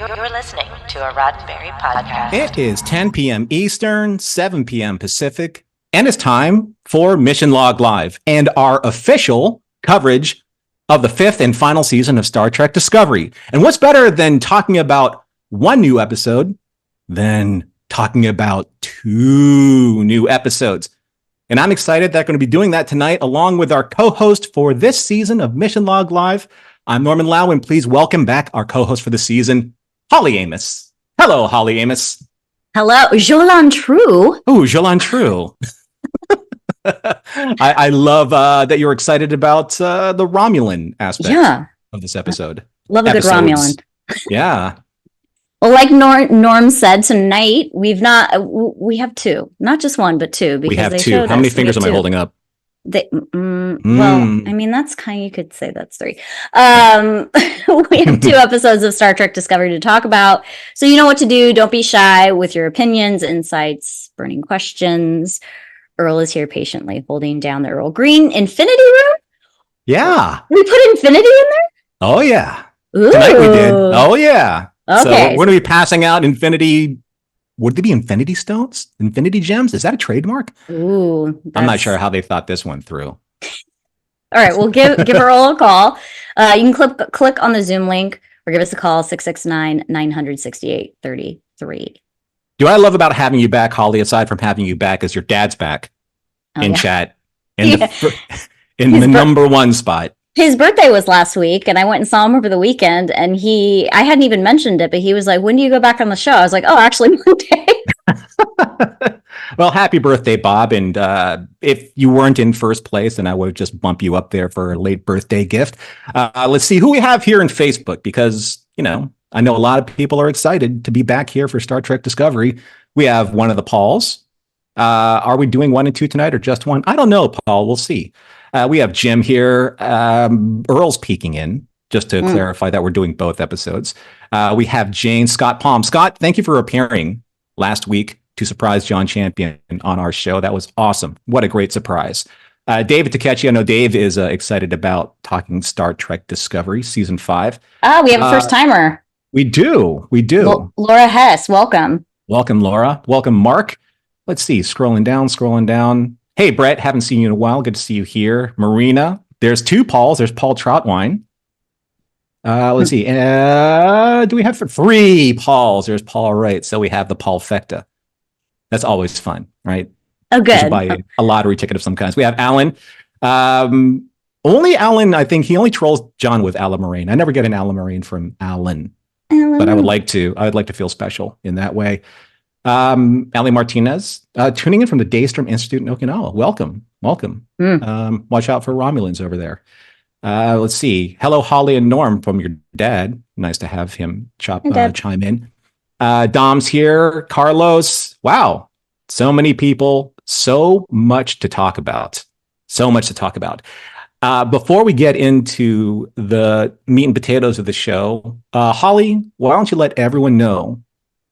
You're listening to a Roddenberry podcast. It is 10 p.m. Eastern, 7 p.m. Pacific, and it's time for Mission Log Live and our official coverage of the fifth and final season of Star Trek Discovery. And what's better than talking about one new episode than talking about two new episodes? And I'm excited that I'm going to be doing that tonight along with our co-host for this season of Mission Log Live. I'm Norman Lau, and please welcome back our co-host for the season, Holly Amos. Hello, Holly Amos. Hello, Jolan True. Oh, Jolan True. I love that you're excited about the Romulan aspect of this episode. Love a good Romulan. Yeah. Well, like Norm said, tonight we have two, not just one, but two. Because we have two. How many fingers am I holding up? Well, I mean, that's you could say that's three. We have two episodes of Star Trek Discovery to talk about. So you know what to do. Don't be shy with your opinions, insights, burning questions. Earl is here patiently holding down the Earl Green Infinity Room. Yeah. We put Infinity in there? Oh, yeah. Ooh. Tonight we did. Oh, yeah. Okay. So we're going to be passing out Infinity. Would they be Infinity Stones? Infinity Gems? Is that a trademark? Ooh. I'm not sure how they thought this one through. All right. We'll give Earl a call. You can click on the Zoom link or give us a call, 669-968-33. Do I love about having you back, Holly, aside from having you back, is your dad's back in chat in the number one spot. His birthday was last week, and I went and saw him over the weekend, and I hadn't even mentioned it, but he was like, when do you go back on the show? I was like, oh, actually, Monday. Well, happy birthday, Bob. And if you weren't in first place, then I would just bump you up there for a late birthday gift. Let's see who we have here in Facebook, because, I know a lot of people are excited to be back here for Star Trek Discovery. We have one of the Pauls. Are we doing 1 and 2 tonight or just one? I don't know, Paul. We'll see. We have Jim here. Earl's peeking in, just to clarify that we're doing both episodes. We have Jane, Scott Palm. Scott, thank you for appearing last week to surprise John Champion on our show. That was awesome. What a great surprise. David Takechi, I know Dave is excited about talking Star Trek Discovery, Season 5. We have a first-timer. We do. Laura Hess, welcome. Welcome, Laura. Welcome, Mark. Let's see. Scrolling down. Hey, Brett. Haven't seen you in a while. Good to see you here. Marina. There's two Pauls. There's Paul Troutwine. Let's see. Do we have three Pauls? There's Paul Wright. So we have the Paul Fecta. That's always fun, right? Oh, good. You should buy a lottery ticket of some kinds. We have Alan. Only Alan, I think he only trolls John with Alan Moraine. I never get an Alan Moraine from Alan. But I would like to feel special in that way. Ali Martinez, tuning in from the Daystrom Institute in Okinawa. Welcome. Watch out for Romulans over there. Let's see. Hello, Holly and Norm from your dad. Nice to have him chime in. Dom's here. Carlos. Wow. So many people. So much to talk about. Before we get into the meat and potatoes of the show, Holly, why don't you let everyone know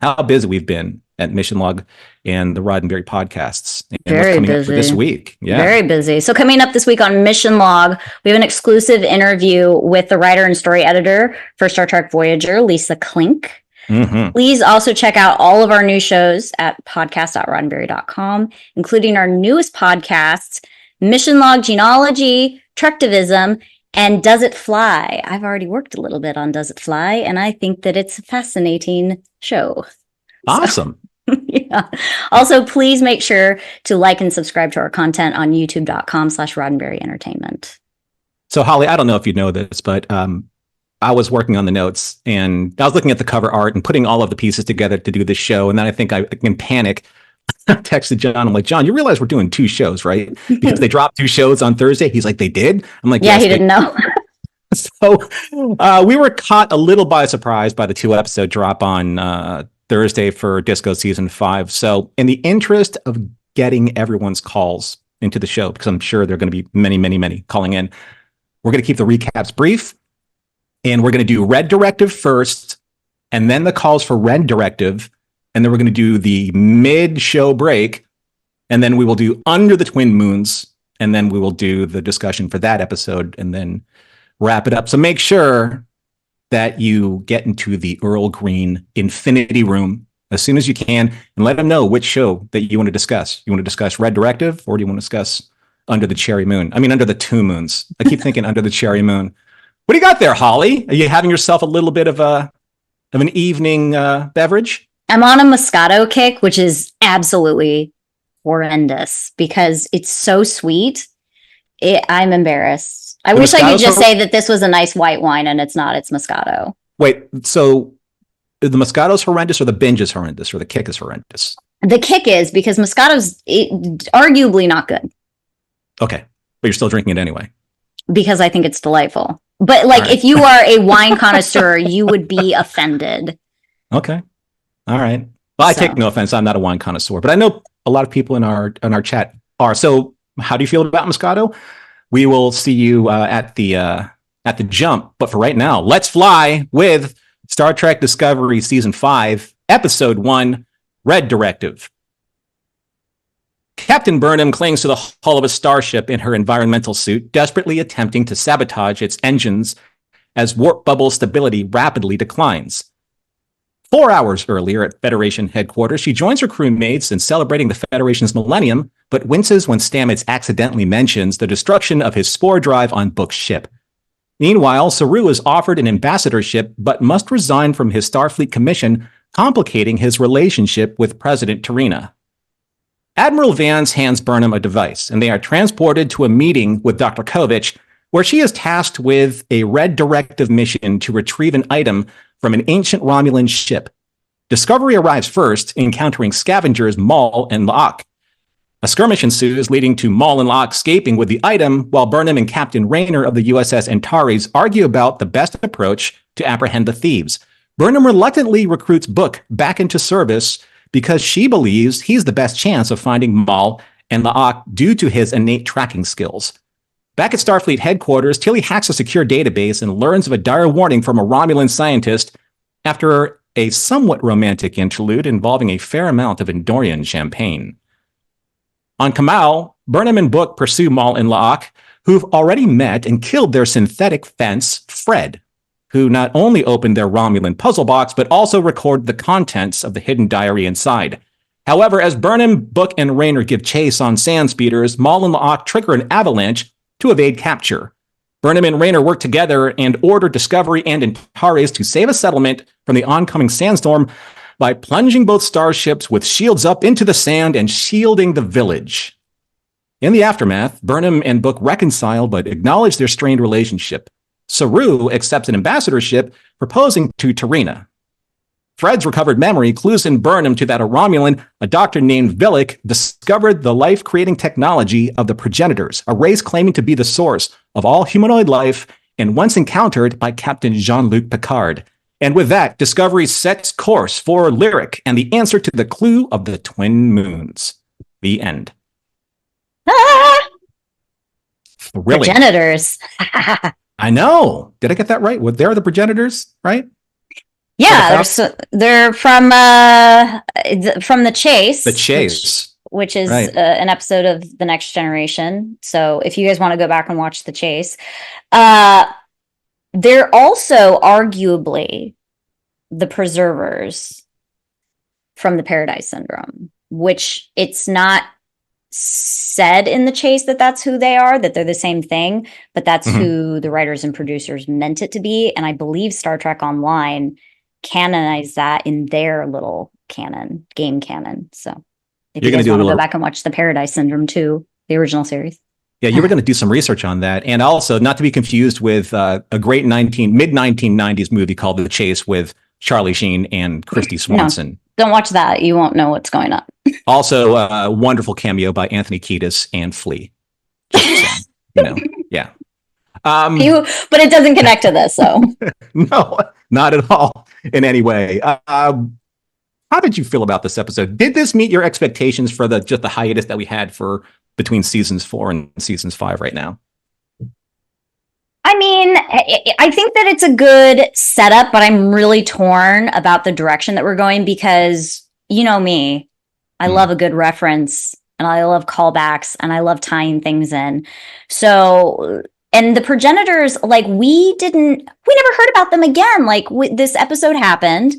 how busy we've been at Mission Log and the Roddenberry podcasts. And very what's coming busy up for this week. Yeah. Very busy. So coming up this week on Mission Log, we have an exclusive interview with the writer and story editor for Star Trek Voyager, Lisa Klink. Mm-hmm. Please also check out all of our new shows at podcast.roddenberry.com, including our newest podcasts, Mission Log Genealogy, Trektivism, and Does It Fly? I've already worked a little bit on Does It Fly, and I think that it's a fascinating show. Awesome. Yeah. Also, please make sure to like and subscribe to our content on youtube.com/Roddenberry Entertainment. So, Holly, I don't know if you know this, but I was working on the notes, and I was looking at the cover art and putting all of the pieces together to do this show. And then I think I, in panic, texted John. I'm like, John, you realize we're doing two shows, right? Because they dropped two shows on Thursday. He's like, they did? I'm like, yeah, yes, he didn't know. So we were caught a little by surprise by the 2-episode drop on Thursday for Disco Season 5. So in the interest of getting everyone's calls into the show, because I'm sure there are going to be many, many, many calling in, we're going to keep the recaps brief. And we're going to do Red Directive first, and then the calls for Red Directive. And then we're going to do the mid-show break. And then we will do Under the Twin Moons. And then we will do the discussion for that episode and then wrap it up. So make sure that you get into the Earl Green Infinity Room as soon as you can and let them know which show that you want to discuss. You want to discuss Red Directive, or do you want to discuss Under the Cherry Moon? I mean, Under the Two Moons. I keep thinking Under the Cherry Moon. What do you got there, Holly? Are you having yourself a little bit of an evening beverage? I'm on a Moscato kick, which is absolutely horrendous because it's so sweet. I'm embarrassed. I wish I could just say that this was a nice white wine, and it's not. It's Moscato. Wait, so the Moscato's horrendous, or the binge is horrendous, or the kick is horrendous? The kick is, because Moscato's arguably not good. Okay, but you're still drinking it anyway. Because I think it's delightful. But like, if you are a wine connoisseur, you would be offended. Okay. All right. Well, I take no offense. I'm not a wine connoisseur, but I know a lot of people in our chat are. So how do you feel about Moscato? We will see you at the jump. But for right now, let's fly with Star Trek Discovery Season 5, Episode 1, Red Directive. Captain Burnham clings to the hull of a starship in her environmental suit, desperately attempting to sabotage its engines as warp bubble stability rapidly declines. 4 hours earlier at Federation headquarters, she joins her crewmates in celebrating the Federation's millennium, but winces when Stamets accidentally mentions the destruction of his spore drive on Book's ship. Meanwhile, Saru is offered an ambassadorship, but must resign from his Starfleet commission, complicating his relationship with President T'Rina. Admiral Vance hands Burnham a device, and they are transported to a meeting with Dr. Kovich, where she is tasked with a Red Directive mission to retrieve an item from an ancient Romulan ship. Discovery arrives first, encountering scavengers Maul and Locke. A skirmish ensues, leading to Maul and Locke escaping with the item, while Burnham and Captain Raynor of the USS Antares argue about the best approach to apprehend the thieves. Burnham reluctantly recruits Book back into service because she believes he's the best chance of finding Maul and Locke due to his innate tracking skills. Back at Starfleet headquarters, Tilly hacks a secure database and learns of a dire warning from a Romulan scientist after a somewhat romantic interlude involving a fair amount of Endorian champagne. On Kamau, Burnham and Book pursue Maul and Locke, who've already met and killed their synthetic fence, Fred, who not only opened their Romulan puzzle box, but also recorded the contents of the hidden diary inside. However, as Burnham, Book, and Raynor give chase on sand speeders, Maul and Locke trigger an avalanche to evade capture. Burnham and Raynor work together and order Discovery and Antares to save a settlement from the oncoming sandstorm by plunging both starships with shields up into the sand and shielding the village. In the aftermath, Burnham and Book reconcile but acknowledge their strained relationship. Saru accepts an ambassadorship, proposing to T'Rina. Fred's recovered memory clues in Burnham to that a Romulan, a doctor named Villic, discovered the life-creating technology of the progenitors, a race claiming to be the source of all humanoid life and once encountered by Captain Jean-Luc Picard. And with that, Discovery sets course for Lyric and the answer to the clue of the twin moons. The end. Thrilling. Progenitors. I know. Did I get that right? Well, they're the progenitors, right? Yeah, they're from The Chase. The Chase. Which is right. An episode of The Next Generation. So if you guys want to go back and watch The Chase. They're also arguably the preservers from the Paradise Syndrome, which it's not said in The Chase that that's who they are, that they're the same thing, but that's who the writers and producers meant it to be. And I believe Star Trek Online canonized that in their little canon, game canon. So if you guys want to go back and watch the Paradise Syndrome too, the original series. Yeah, you were going to do some research on that. And also, not to be confused with a great mid-1990s movie called The Chase with Charlie Sheen and Christy Swanson. No, don't watch that. You won't know what's going on. Also, a wonderful cameo by Anthony Kiedis and Flea. Just saying, yeah. But it doesn't connect to this, so. No, not at all in any way. How did you feel about this episode? Did this meet your expectations for just the hiatus that we had for between seasons 4 and seasons 5 right now? I mean, I think that it's a good setup, but I'm really torn about the direction that we're going because, you know me, I love a good reference and I love callbacks and I love tying things in. So and the progenitors, like we never heard about them again. Like this episode happened,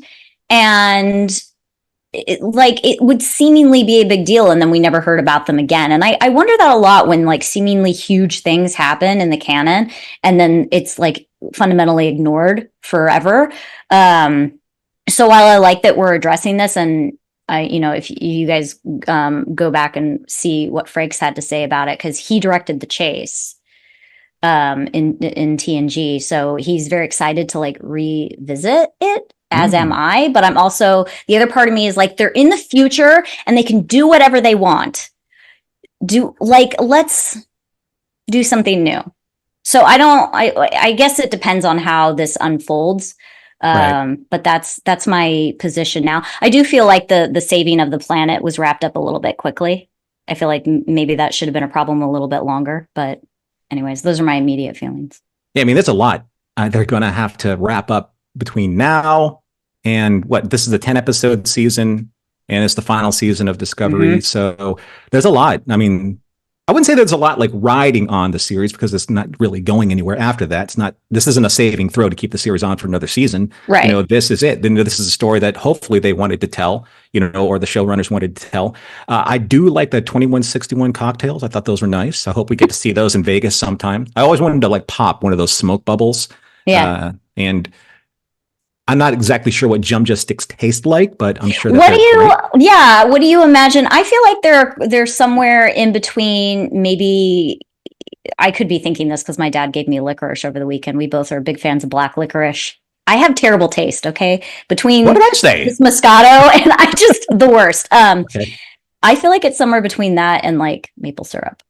and it would seemingly be a big deal, and then we never heard about them again. And I wonder that a lot when like seemingly huge things happen in the canon, and then it's like fundamentally ignored forever. So while I like that we're addressing this, and if you guys go back and see what Frakes had to say about it, because he directed the chase in TNG, so he's very excited to like revisit it, as am I. But I'm also, the other part of me is like, they're in the future and they can do whatever they want. Let's do something new. So I guess it depends on how this unfolds. Right. But that's my position now. I do feel like the saving of the planet was wrapped up a little bit quickly. I feel like maybe that should have been a problem a little bit longer. But anyways, those are my immediate feelings. Yeah, I mean, there's a lot. They're going to have to wrap up between now and this is a 10 episode season, and it's the final season of Discovery. So there's a lot. I mean, I wouldn't say there's a lot like riding on the series, because it's not really going anywhere after that. This isn't a saving throw to keep the series on for another season. Right. This is it. Then this is a story that hopefully they wanted to tell, or the showrunners wanted to tell. I do like the 2161 cocktails. I thought those were nice. I hope we get to see those in Vegas sometime. I always wanted to like pop one of those smoke bubbles. Yeah. And I'm not exactly sure what Jumja sticks taste like, but I'm sure what do you imagine? I feel like they're somewhere in between. Maybe I could be thinking this because my dad gave me licorice over the weekend. We both are big fans of black licorice. I have terrible taste, okay? Between what did I say? This Moscato, and I just the worst. Okay. I feel like it's somewhere between that and like maple syrup.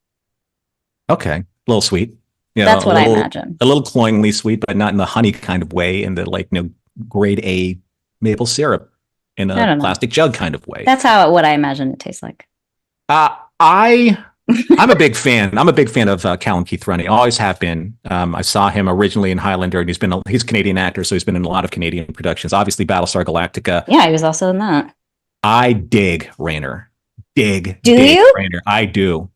Okay. A little sweet. That's what I imagine. A little cloyingly sweet, but not in the honey kind of way, in the grade A maple syrup in a plastic jug kind of way. That's what I imagine it tastes like. I'm a big fan. I'm a big fan of Callum Keith Rennie. Always have been. I saw him originally in Highlander, and he's a Canadian actor, so he's been in a lot of Canadian productions. Obviously, Battlestar Galactica. Yeah, he was also in that. I dig Rayner. Do you? Rayner. I do.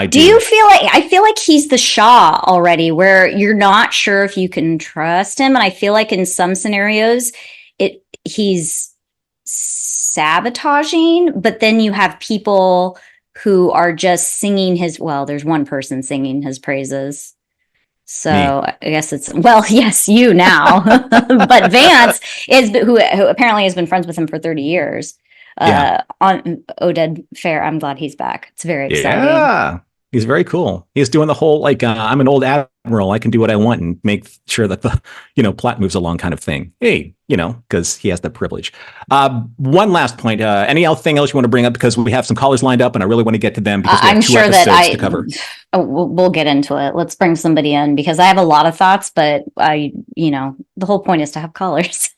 Do you feel like, I feel like he's the Shaw already, where you're not sure if you can trust him, and I feel like in some scenarios he's sabotaging, but then you have people who are just singing there's one person singing his praises. So me. I guess yes, you now. But Vance who apparently has been friends with him for 30 years. On Oded Fair. I'm glad he's back. It's very exciting. Yeah, he's very cool. He's doing the whole I'm an old admiral, I can do what I want and make sure that the plot moves along kind of thing. Hey, because he has that privilege. One last point. Anything else you want to bring up, because we have some callers lined up and I really want to get to them, because we have two episodes to cover. We'll get into it. Let's bring somebody in, because I have a lot of thoughts, but the whole point is to have callers.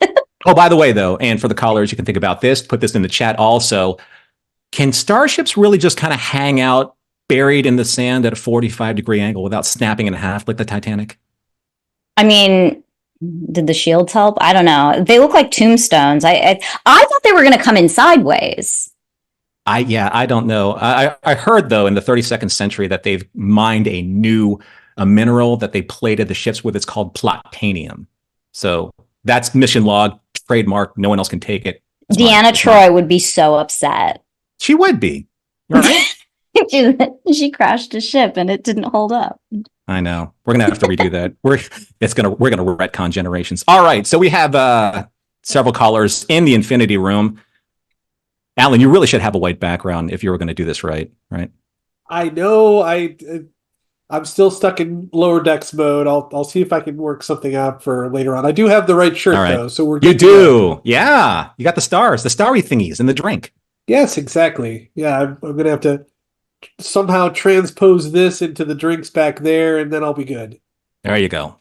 Oh, by the way, though, and for the callers, you can think about this, put this in the chat also. Can starships really just kind of hang out buried in the sand at a 45-degree angle without snapping in half like the Titanic? I mean, did the shields help? I don't know. They look like tombstones. I thought they were going to come in sideways. I don't know. I heard, though, in the 32nd century that they've mined a mineral that they plated the ships with. It's called platanium. So that's mission log. Trademark. No one else can take it. Deanna Troi would be so upset. She would be. Right? She crashed a ship and it didn't hold up. I know. We're gonna have to redo that. We're gonna retcon generations. All right. So we have several callers in the Infinity Room. Alan, you really should have a white background if you were going to do this right. I know. I'm still stuck in lower decks mode. I'll see if I can work something out for later on. I do have the right shirt though, so we're good. You do, yeah. You got the stars, the starry thingies in the drink. Yes, exactly. Yeah, I'm gonna have to somehow transpose this into the drinks back there, and then I'll be good. There you go.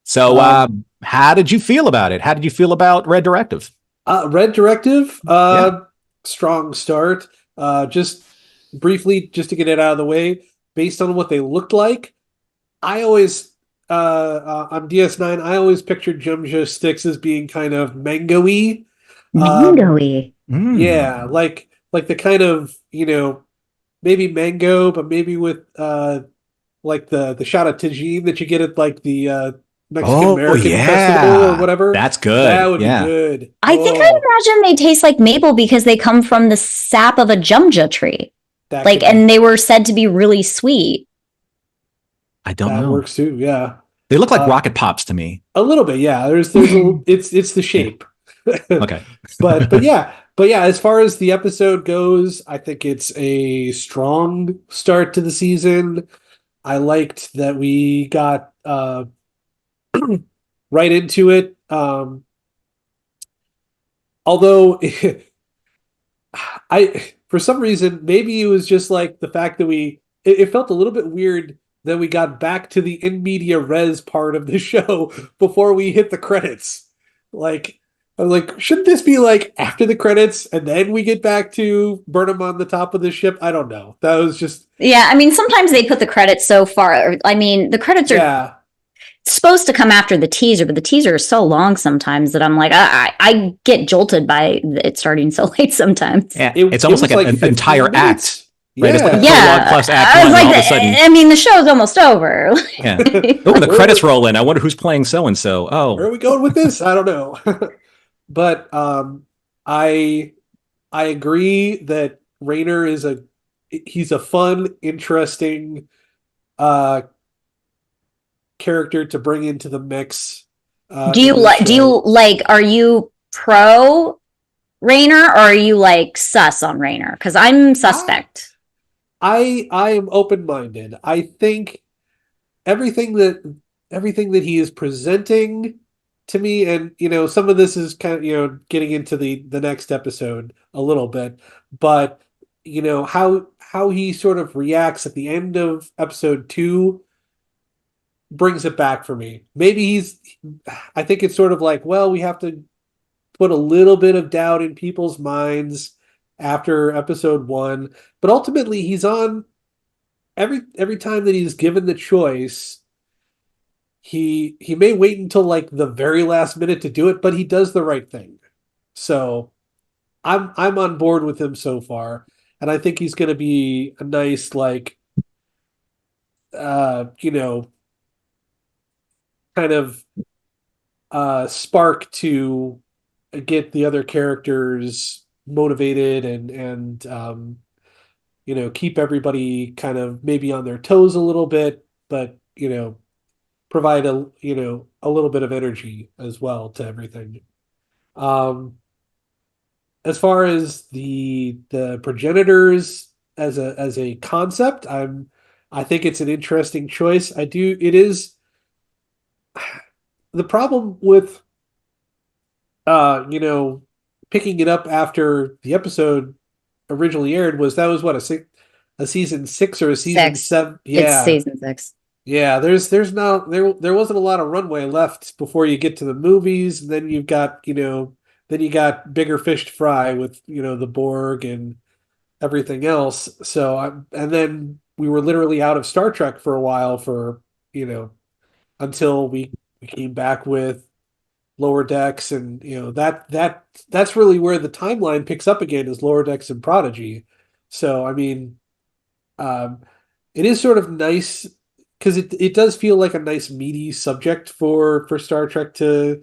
So, how did you feel about it? How did you feel about Red Directive? Red Directive, strong start. Just briefly, just to get it out of the way. Based on what they looked like, I always on DS9, I always pictured Jumja sticks as being kind of mango-y. Yeah, like the kind of maybe mango, but maybe with like the shot of tagine that you get at like the Mexican American festival or whatever. That's good. That would be good. I think I imagine they taste like maple because they come from the sap of a jumja tree. And they were said to be really sweet. I don't know. That works too, yeah. They look like rocket pops to me. A little bit, yeah. There's it's the shape. Okay. but yeah, as far as the episode goes, I think it's a strong start to the season. I liked that we got right into it. Although for some reason, maybe it was just like the fact that it felt a little bit weird that we got back to the in media res part of the show before we hit the credits. Like, I was like, shouldn't this be like after the credits and then we get back to Burnham on the top of the ship? I don't know. That was just... Yeah, I mean, sometimes they put the credits so far. I mean, the credits are supposed to come after the teaser, but the teaser is so long sometimes that I'm like, I get jolted by it starting so late sometimes. Yeah, it's almost like an entire minutes. act. Right? Yeah. It's like a prologue plus act I was one, like, all of a sudden... I mean, the show's almost over. Yeah. Oh, the credits roll in. I wonder who's playing so-and-so. Oh. Where are we going with this? I don't know. But I agree that Rayner is he's a fun, interesting character to bring into the mix. Do you like are you pro Rayner or are you like sus on Rayner? Because I'm suspect. I am open-minded. I think everything that he is presenting to me, and some of this is kind of getting into the next episode a little bit, but how he sort of reacts at the end of episode 2 brings it back for me. Maybe I think it's sort of like, well, we have to put a little bit of doubt in people's minds after episode 1, but ultimately he's on every time that he's given the choice. He may wait until like the very last minute to do it, but he does the right thing. So I'm on board with him so far, and I think he's going to be a nice like kind of spark to get the other characters motivated and keep everybody kind of maybe on their toes a little bit, but provide a little bit of energy as well to everything. As far as the progenitors as a concept, I think it's an interesting choice. It is the problem with picking it up after the episode originally aired was what a season 6 or a season 7. Yeah, it's season 6. Yeah, there wasn't a lot of runway left before you get to the movies, and then you've got bigger fish to fry with the Borg and everything else. So and then we were literally out of Star Trek for a while until we came back with Lower Decks, and that's really where the timeline picks up again, is Lower Decks and Prodigy. So I mean, it is sort of nice because it does feel like a nice meaty subject for Star Trek to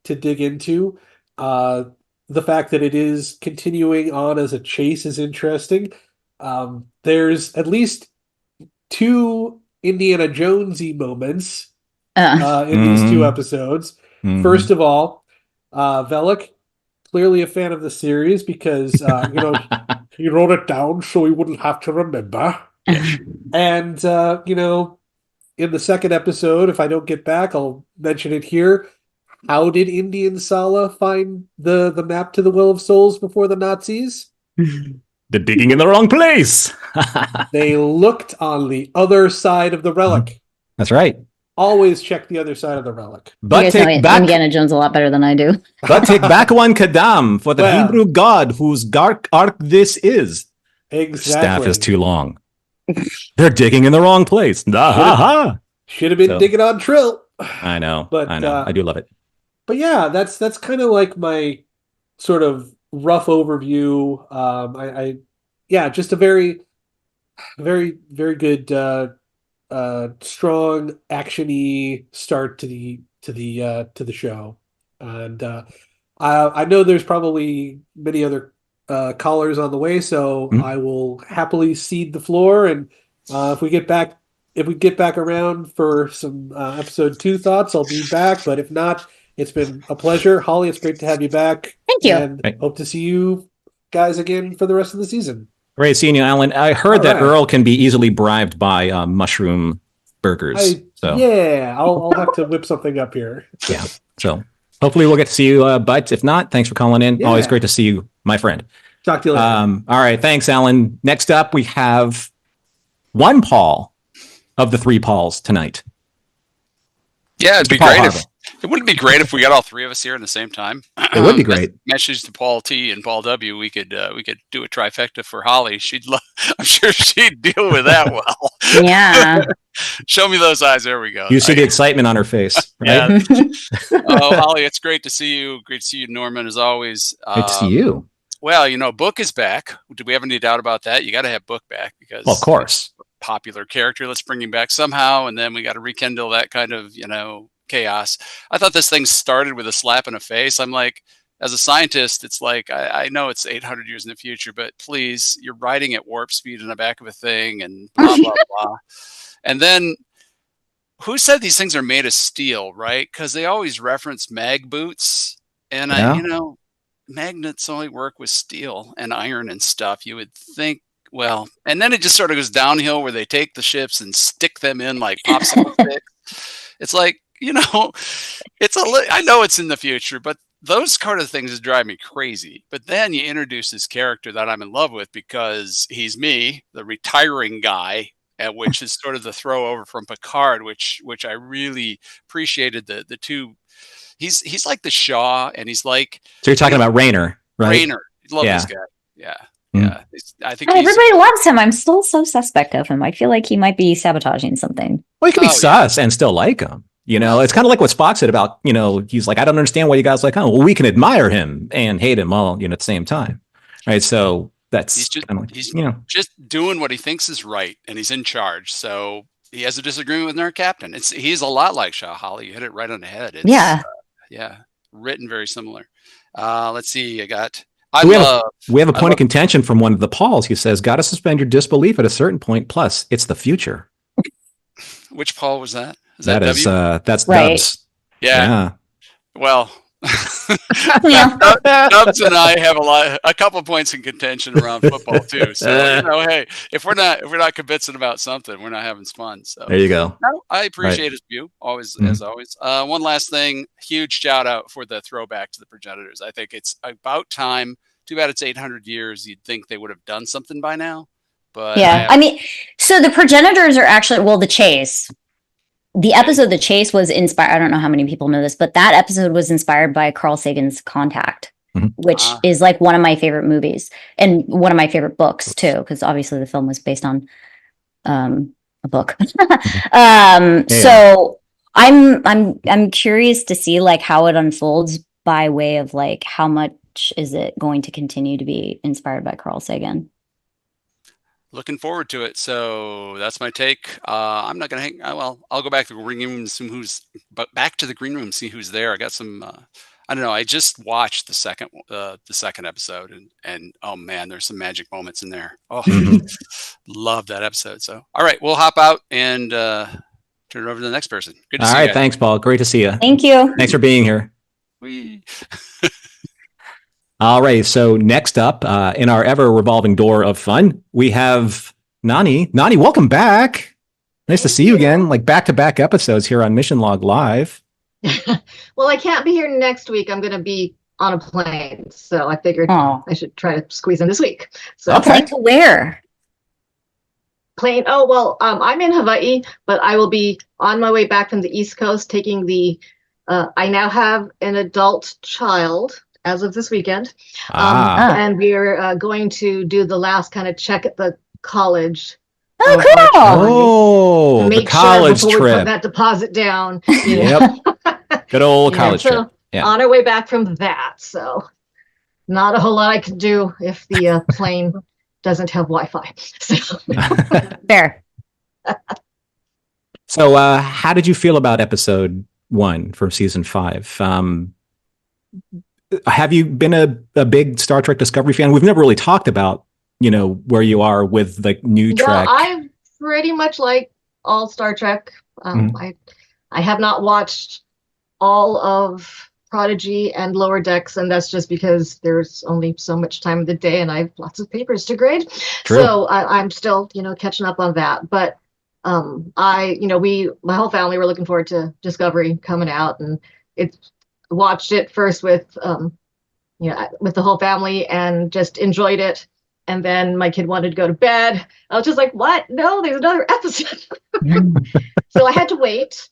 dig into. The fact that it is continuing on as a chase is interesting. There's at least 2 Indiana Jonesy moments in these 2 episodes. Mm-hmm. First of all, Velik, clearly a fan of the series because he wrote it down so he wouldn't have to remember. And in the second episode, if I don't get back, I'll mention it here. How did Indian Sala find the map to the Well of Souls before the Nazis? They're digging in the wrong place. They looked on the other side of the relic. That's right. Always check the other side of the relic. But you guys know Indiana Jones a lot better than I do. But take back one Kadam for the Hebrew god whose ark this is. Exactly. Staff is too long. They're digging in the wrong place. Should have been digging on Trill. I know. I do love it. But yeah, that's kind of like my sort of rough overview. Just a very, very, very good strong actiony start to the show, and I know there's probably many other callers on the way, so I will happily cede the floor. And if we get back around for some episode 2 thoughts, I'll be back. But if not, it's been a pleasure, Holly. It's great to have you back. Thank you. And hope to see you guys again for the rest of the season. Great seeing you, Alan. I heard that Earl can be easily bribed by mushroom burgers. Yeah, I'll have to whip something up here. Yeah. So hopefully we'll get to see you. But if not, thanks for calling in. Yeah. Always great to see you, my friend. Talk to you later. All right. Thanks, Alan. Next up, we have one Paul of the 3 Pauls tonight. Yeah, it'd be great if it wouldn't be great if we got all 3 of us here at the same time. It would be great. Message to Paul T and Paul W. We could do a trifecta for Holly. I'm sure she'd deal with that well. Yeah. Show me those eyes. There we go. You see the excitement on her face, right? Yeah. Oh, Holly, it's great to see you. Great to see you, Norman, as always. Great to see you. Well, Book is back. Do we have any doubt about that? You got to have Book back because, of course, popular character. Let's bring him back somehow, and then we got to rekindle that kind of chaos. I thought this thing started with a slap in the face. I'm like, as a scientist, it's like I know it's 800 years in the future, but please, you're riding at warp speed in the back of a thing, and blah blah blah. And then, who said these things are made of steel, right? Because they always reference mag boots, and magnets only work with steel and iron and stuff. You would think, well, and then it just sort of goes downhill where they take the ships and stick them in like popsicle sticks. It's like, I know it's in the future, but those kind of things drive me crazy. But then you introduce this character that I'm in love with because he's me, the retiring guy, which is sort of the throw over from Picard, which I really appreciated the two. He's like the Shaw, and he's like. So you're talking about Rayner, right? Rayner, love this guy. Yeah, yeah. I think everybody loves him. I'm still so suspect of him. I feel like he might be sabotaging something. Well, he could be sus and still like him. It's kind of like what Spock said about, he's like, I don't understand why you guys like, well, we can admire him and hate him all, at the same time, right? So he's just doing what he thinks is right, and he's in charge. So he has a disagreement with our captain. He's a lot like Shaw, Holly. You hit it right on the head. Written very similar. Let's see. We have a point of contention from one of the Pauls. He says, got to suspend your disbelief at a certain point. Plus, it's the future. Which Paul was that? That's right. Dubs. Yeah. Well, Dubs and I have a couple points in contention around football too. So hey, if we're not convincing about something, we're not having fun. So there you go. I appreciate his view always, as always. One last thing, huge shout out for the throwback to the progenitors. I think it's about time. Too bad it's 800 years. You'd think they would have done something by now, but so the progenitors are actually the chase. The episode The Chase was inspired. I don't know how many people know this, but that episode was inspired by Carl Sagan's Contact, which is like one of my favorite movies and one of my favorite books too, because obviously the film was based on a book. So I'm curious to see like how it unfolds by way of like how much is it going to continue to be inspired by Carl Sagan. Looking forward to it. So that's my take. I'm not gonna hang. I'll go back to the green room and see back to the green room, see who's there. I got some. I don't know. I just watched the second episode, and oh man, there's some magic moments in there. Oh, love that episode. So all right, we'll hop out and turn it over to the next person. Good to see you. All right, thanks, Paul. Great to see you. Thank you. Thanks for being here. All right, so next up in our ever revolving door of fun, we have Nani. Nani, welcome back. Nice to see you again, like back-to-back episodes here on Mission Log Live. Well, I can't be here next week. I'm going to be on a plane, so I figured I should try to squeeze in this week. So plane to where? Plane. Oh, well, I'm in Hawaii, but I will be on my way back from the East Coast taking the, I now have an adult child as of this weekend. And we're going to do the last kind of check at the college. Oh, cool. Oh, the college trip. We put that deposit down. Yep. Good old college trip. Yeah. On our way back from that. So not a whole lot I can do if the plane doesn't have Wi-Fi. So. Fair. So, how did you feel about episode 1 from season 5? Have you been a big Star Trek Discovery fan? We've never really talked about, where you are with the new Trek. I pretty much like all Star Trek. I have not watched all of Prodigy and Lower Decks, and that's just because there's only so much time of the day and I have lots of papers to grade. True. So I'm still, catching up on that. But my whole family were looking forward to Discovery coming out, and watched it first with with the whole family and just enjoyed it. And then my kid wanted to go to bed. I was just like, what? No, there's another episode. So I had to wait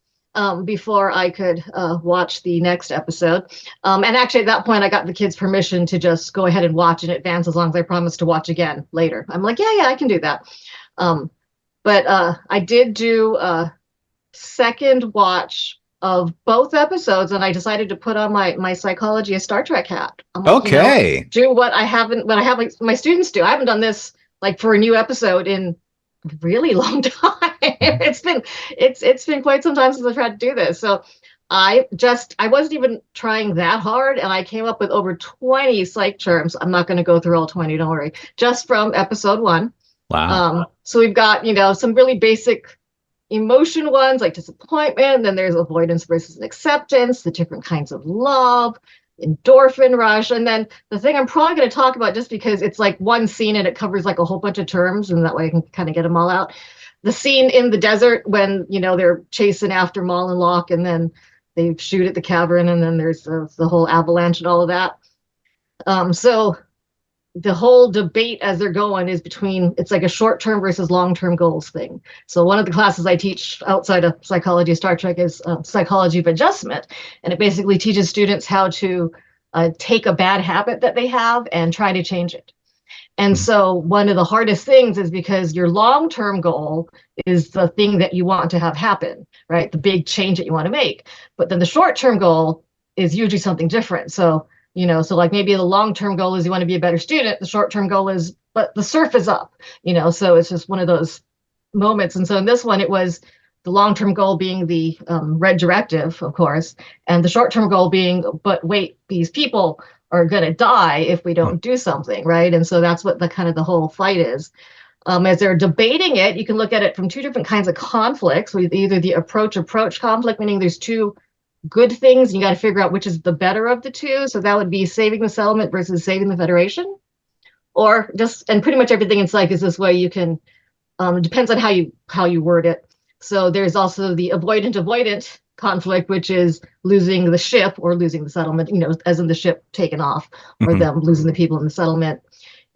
before I could watch the next episode. And actually, at that point, I got the kids' permission to just go ahead and watch in advance as long as I promised to watch again later. I'm like, yeah, I can do that. But I did do a second watch of both episodes, and I decided to put on my psychology of Star Trek hat. I'm like, okay. Do what I have my students do. I haven't done this like for a new episode in a really long time. It's been quite some time since I've tried to do this. So I wasn't even trying that hard, and I came up with over 20 psych terms. I'm not going to go through all 20, don't worry. Just from episode 1. Wow. So we've got, some really basic emotion ones like disappointment, then there's avoidance versus acceptance, the different kinds of love, endorphin rush, and then the thing I'm probably going to talk about, just because it's like one scene and it covers like a whole bunch of terms, and that way I can kind of get them all out. The scene in the desert when they're chasing after Maul and Locke, and then they shoot at the cavern, and then there's the whole avalanche and all of that. So the whole debate as they're going is between, it's like a short-term versus long-term goals thing. So one of the classes I teach outside of psychology of Star Trek is psychology of adjustment. And it basically teaches students how to take a bad habit that they have and try to change it. And so one of the hardest things is because your long-term goal is the thing that you want to have happen, right? The big change that you want to make. But then the short-term goal is usually something different. So so like maybe the long-term goal is you want to be a better student. The short-term goal is, but the surf is up, so it's just one of those moments. And so in this one, it was the long-term goal being the red directive, of course, and the short-term goal being, but wait, these people are going to die if we don't do something, right? And so that's what the whole fight is. As they're debating it, you can look at it from two different kinds of conflicts, with either the approach conflict, meaning there's two good things, and you got to figure out which is the better of the two. So that would be saving the settlement versus saving the Federation, or and pretty much everything in psych is this way. You can, it depends on how you word it. So there's also the avoidant conflict, which is losing the ship or losing the settlement, as in the ship taken off, or them losing the people in the settlement.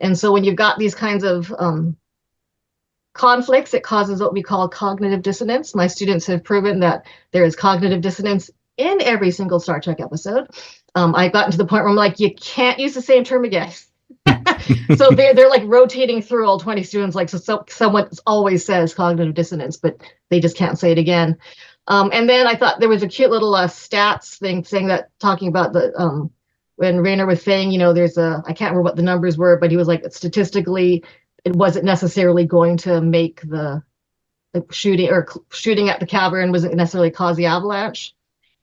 And so when you've got these kinds of conflicts, it causes what we call cognitive dissonance. My students have proven that there is cognitive dissonance in every single Star Trek episode. I've gotten to the point where I'm like, you can't use the same term again. So they're like rotating through all 20 students, like, so someone always says cognitive dissonance, but they just can't say it again. And then I thought there was a cute little stats thing talking about the when Rayner was saying, there's I can't remember what the numbers were, but he was like, statistically, it wasn't necessarily going to make the shooting at the cavern wasn't necessarily cause the avalanche.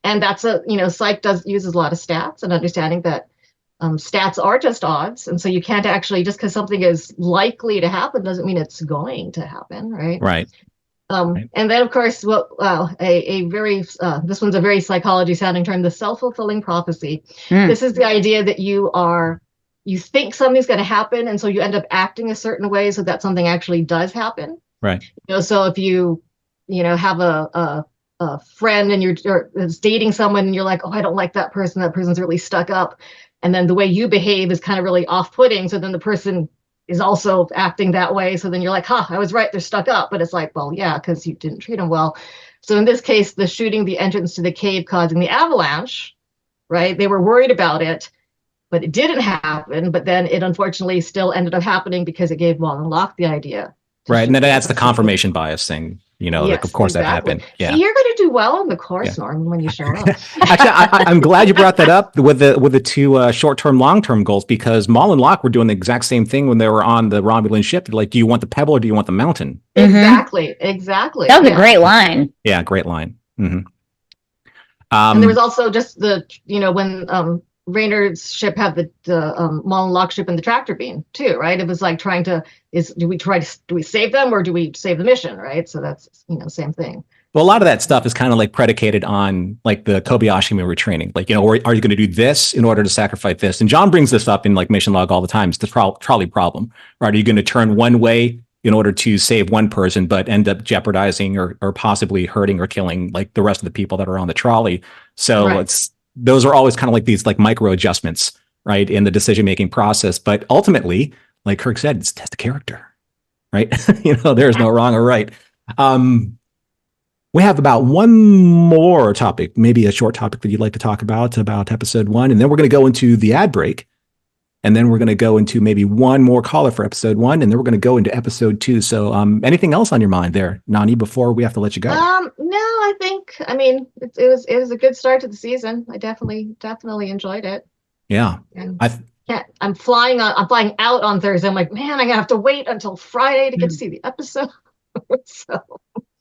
And that's psych uses a lot of stats, and understanding that stats are just odds. And so you can't actually, just because something is likely to happen doesn't mean it's going to happen, right? Right. And then, of course, this one's a very psychology sounding term, the self-fulfilling prophecy. This is the idea that you think something's going to happen, and so you end up acting a certain way so that something actually does happen. Right. So if you have a friend and you're dating someone and you're like, oh, I don't like that person. That person's really stuck up. And then the way you behave is kind of really off-putting. So then the person is also acting that way. So then you're like, I was right. They're stuck up. But it's like, well, yeah, because you didn't treat them well. So in this case, the shooting the entrance to the cave causing the avalanche, right? They were worried about it, but it didn't happen. But then it unfortunately still ended up happening because it gave Maul and Locke the idea. Right. And then that's the confirmation bias thing. You know, like, of course that happened. Yeah. See, you're going to do well on the course, Yeah. Norman, when you show up. Actually, I'm glad you brought that up with the two short-term, long-term goals, because Maul and Locke were doing the exact same thing when they were on the Romulan ship. They're like, do you want the pebble or do you want the mountain? Exactly. That was a great line. Yeah, great line. Mm-hmm. And there was also just when Raynor's ship had the Maul and Locke ship and the tractor beam too, right? It was like do we save them or do we save the mission, right? So that's same thing. Well, a lot of that stuff is kind of like predicated on like the Kobayashi Maru training. Like, are you going to do this in order to sacrifice this? And John brings this up in like mission log all the time. It's the trolley problem, right? Are you going to turn one way in order to save one person, but end up jeopardizing or possibly hurting or killing like the rest of the people that are on the trolley? So those are always kind of like these like micro adjustments, right, in the decision-making process. But ultimately, like Kirk said, it's test the character, right? There's no wrong or right. We have about one more topic, maybe a short topic that you'd like to talk about episode 1. And then we're going to go into the ad break. And then we're going to go into maybe one more caller for episode 1. And then we're going to go into episode 2. So anything else on your mind there, Nani, before we have to let you go? No, it was a good start to the season. I definitely enjoyed it. Yeah. And I'm flying out on Thursday. I'm like, man, I'm going to have to wait until Friday to get to see the episode. So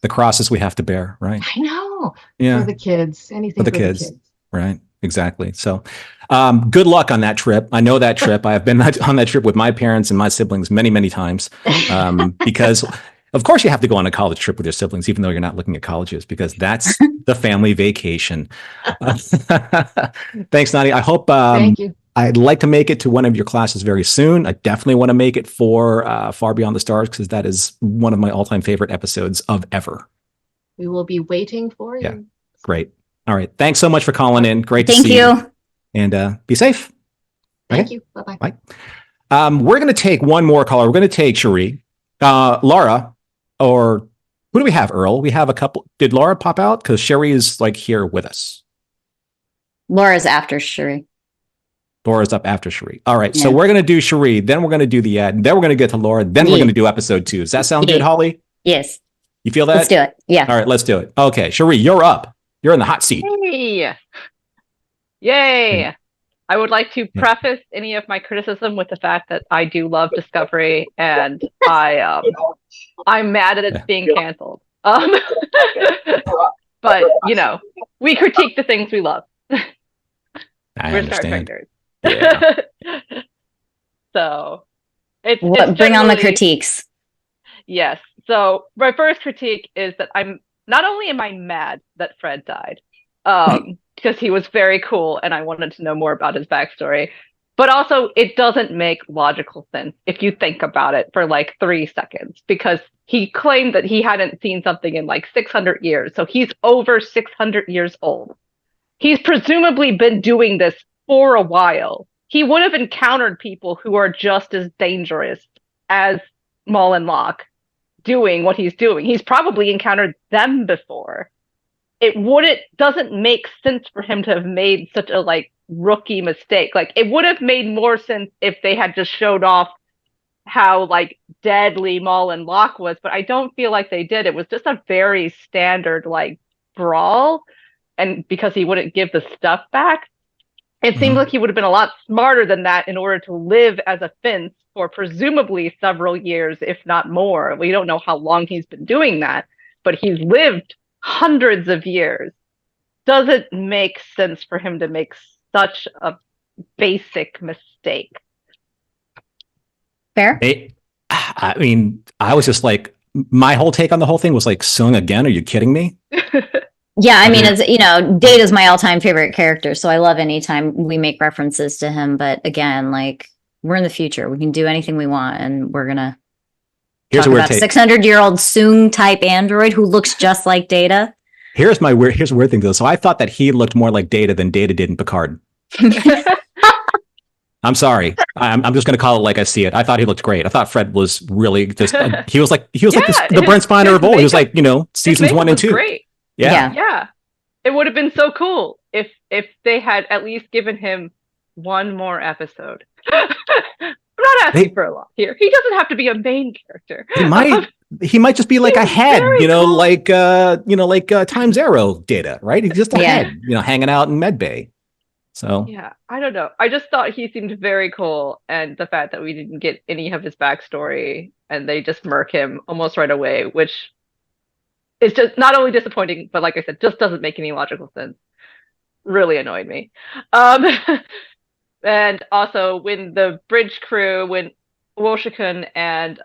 the crosses we have to bear, right? I know. Yeah. For the kids. Anything for the kids. Right. Exactly. So good luck on that trip. I know that trip. I have been on that trip with my parents and my siblings many, many times because, of course, you have to go on a college trip with your siblings, even though you're not looking at colleges, because that's the family vacation. Thanks, Nadia. I hope Thank you. I'd like to make it to one of your classes very soon. I definitely want to make it for Far Beyond the Stars, because that is one of my all-time favorite episodes of ever. We will be waiting for you. Yeah. Great. All right. Thanks so much for calling in. Great to see you. Thank you. And be safe. Thank you. Bye-bye. Bye. We're going to take one more caller. We're going to take Cherie. Laura, or who do we have, Earl? We have a couple. Did Laura pop out? Because Sherry is like here with us. Laura's after Cherie. Laura's up after Cherie. All right. Yeah. So we're going to do Cherie. Then we're going to do the ad. Then we're going to get to Laura. Then we're going to do episode 2. Does that sound good, Holly? Yes. You feel that? Let's do it. Yeah. All right. Let's do it. Okay. Cherie, you're up. You're in the hot seat. Hey. Yay. I would like to preface any of my criticism with the fact that I do love Discovery, and I'm mad that it's being canceled. But we critique the things we love. I We're understand. Star Trekers. Yeah. So it's bring on the critiques. Yes. So my first critique is that not only am I mad that Fred died, because he was very cool and I wanted to know more about his backstory, but also it doesn't make logical sense if you think about it for like 3 seconds, because he claimed that he hadn't seen something in like 600 years. So he's over 600 years old. He's presumably been doing this for a while. He would have encountered people who are just as dangerous as Maul and Locke doing what he's doing. He's probably encountered them before. It doesn't make sense for him to have made such a like rookie mistake. Like, it would have made more sense if they had just showed off how like deadly Maul and Locke was, but I don't feel like they did. It was just a very standard like brawl, and because he wouldn't give the stuff back, it seems like he would have been a lot smarter than that in order to live as a fence for presumably several years, if not more. We don't know how long he's been doing that, but he's lived hundreds of years. Does it make sense for him to make such a basic mistake? Fair. I mean, I was just like, my whole take on the whole thing was like, Sung again? Are you kidding me? Yeah, I mean, as Data's my all-time favorite character, so I love anytime we make references to him. But again, like, we're in the future; we can do anything we want, and we're gonna talk about a 600-year-old Soong type android who looks just like Data. Here's a weird thing though. So I thought that he looked more like Data than Data did in Picard. I'm sorry. I'm just going to call it like I see it. I thought he looked great. I thought Fred was really just. He was like the Brent Spiner of old. He was like seasons 1 and 2. Great. Yeah. It would have been so cool if they had at least given him one more episode. I'm not asking for a lot here. He doesn't have to be a main character. he might just be like a head, very cool. like Time Zero data, right? He's just a head, hanging out in medbay. So yeah, I don't know. I just thought he seemed very cool, and the fact that we didn't get any of his backstory and they just murk him almost right away, which is just not only disappointing, but like I said, just doesn't make any logical sense. Really annoyed me. And also when the bridge crew, when Woshikun and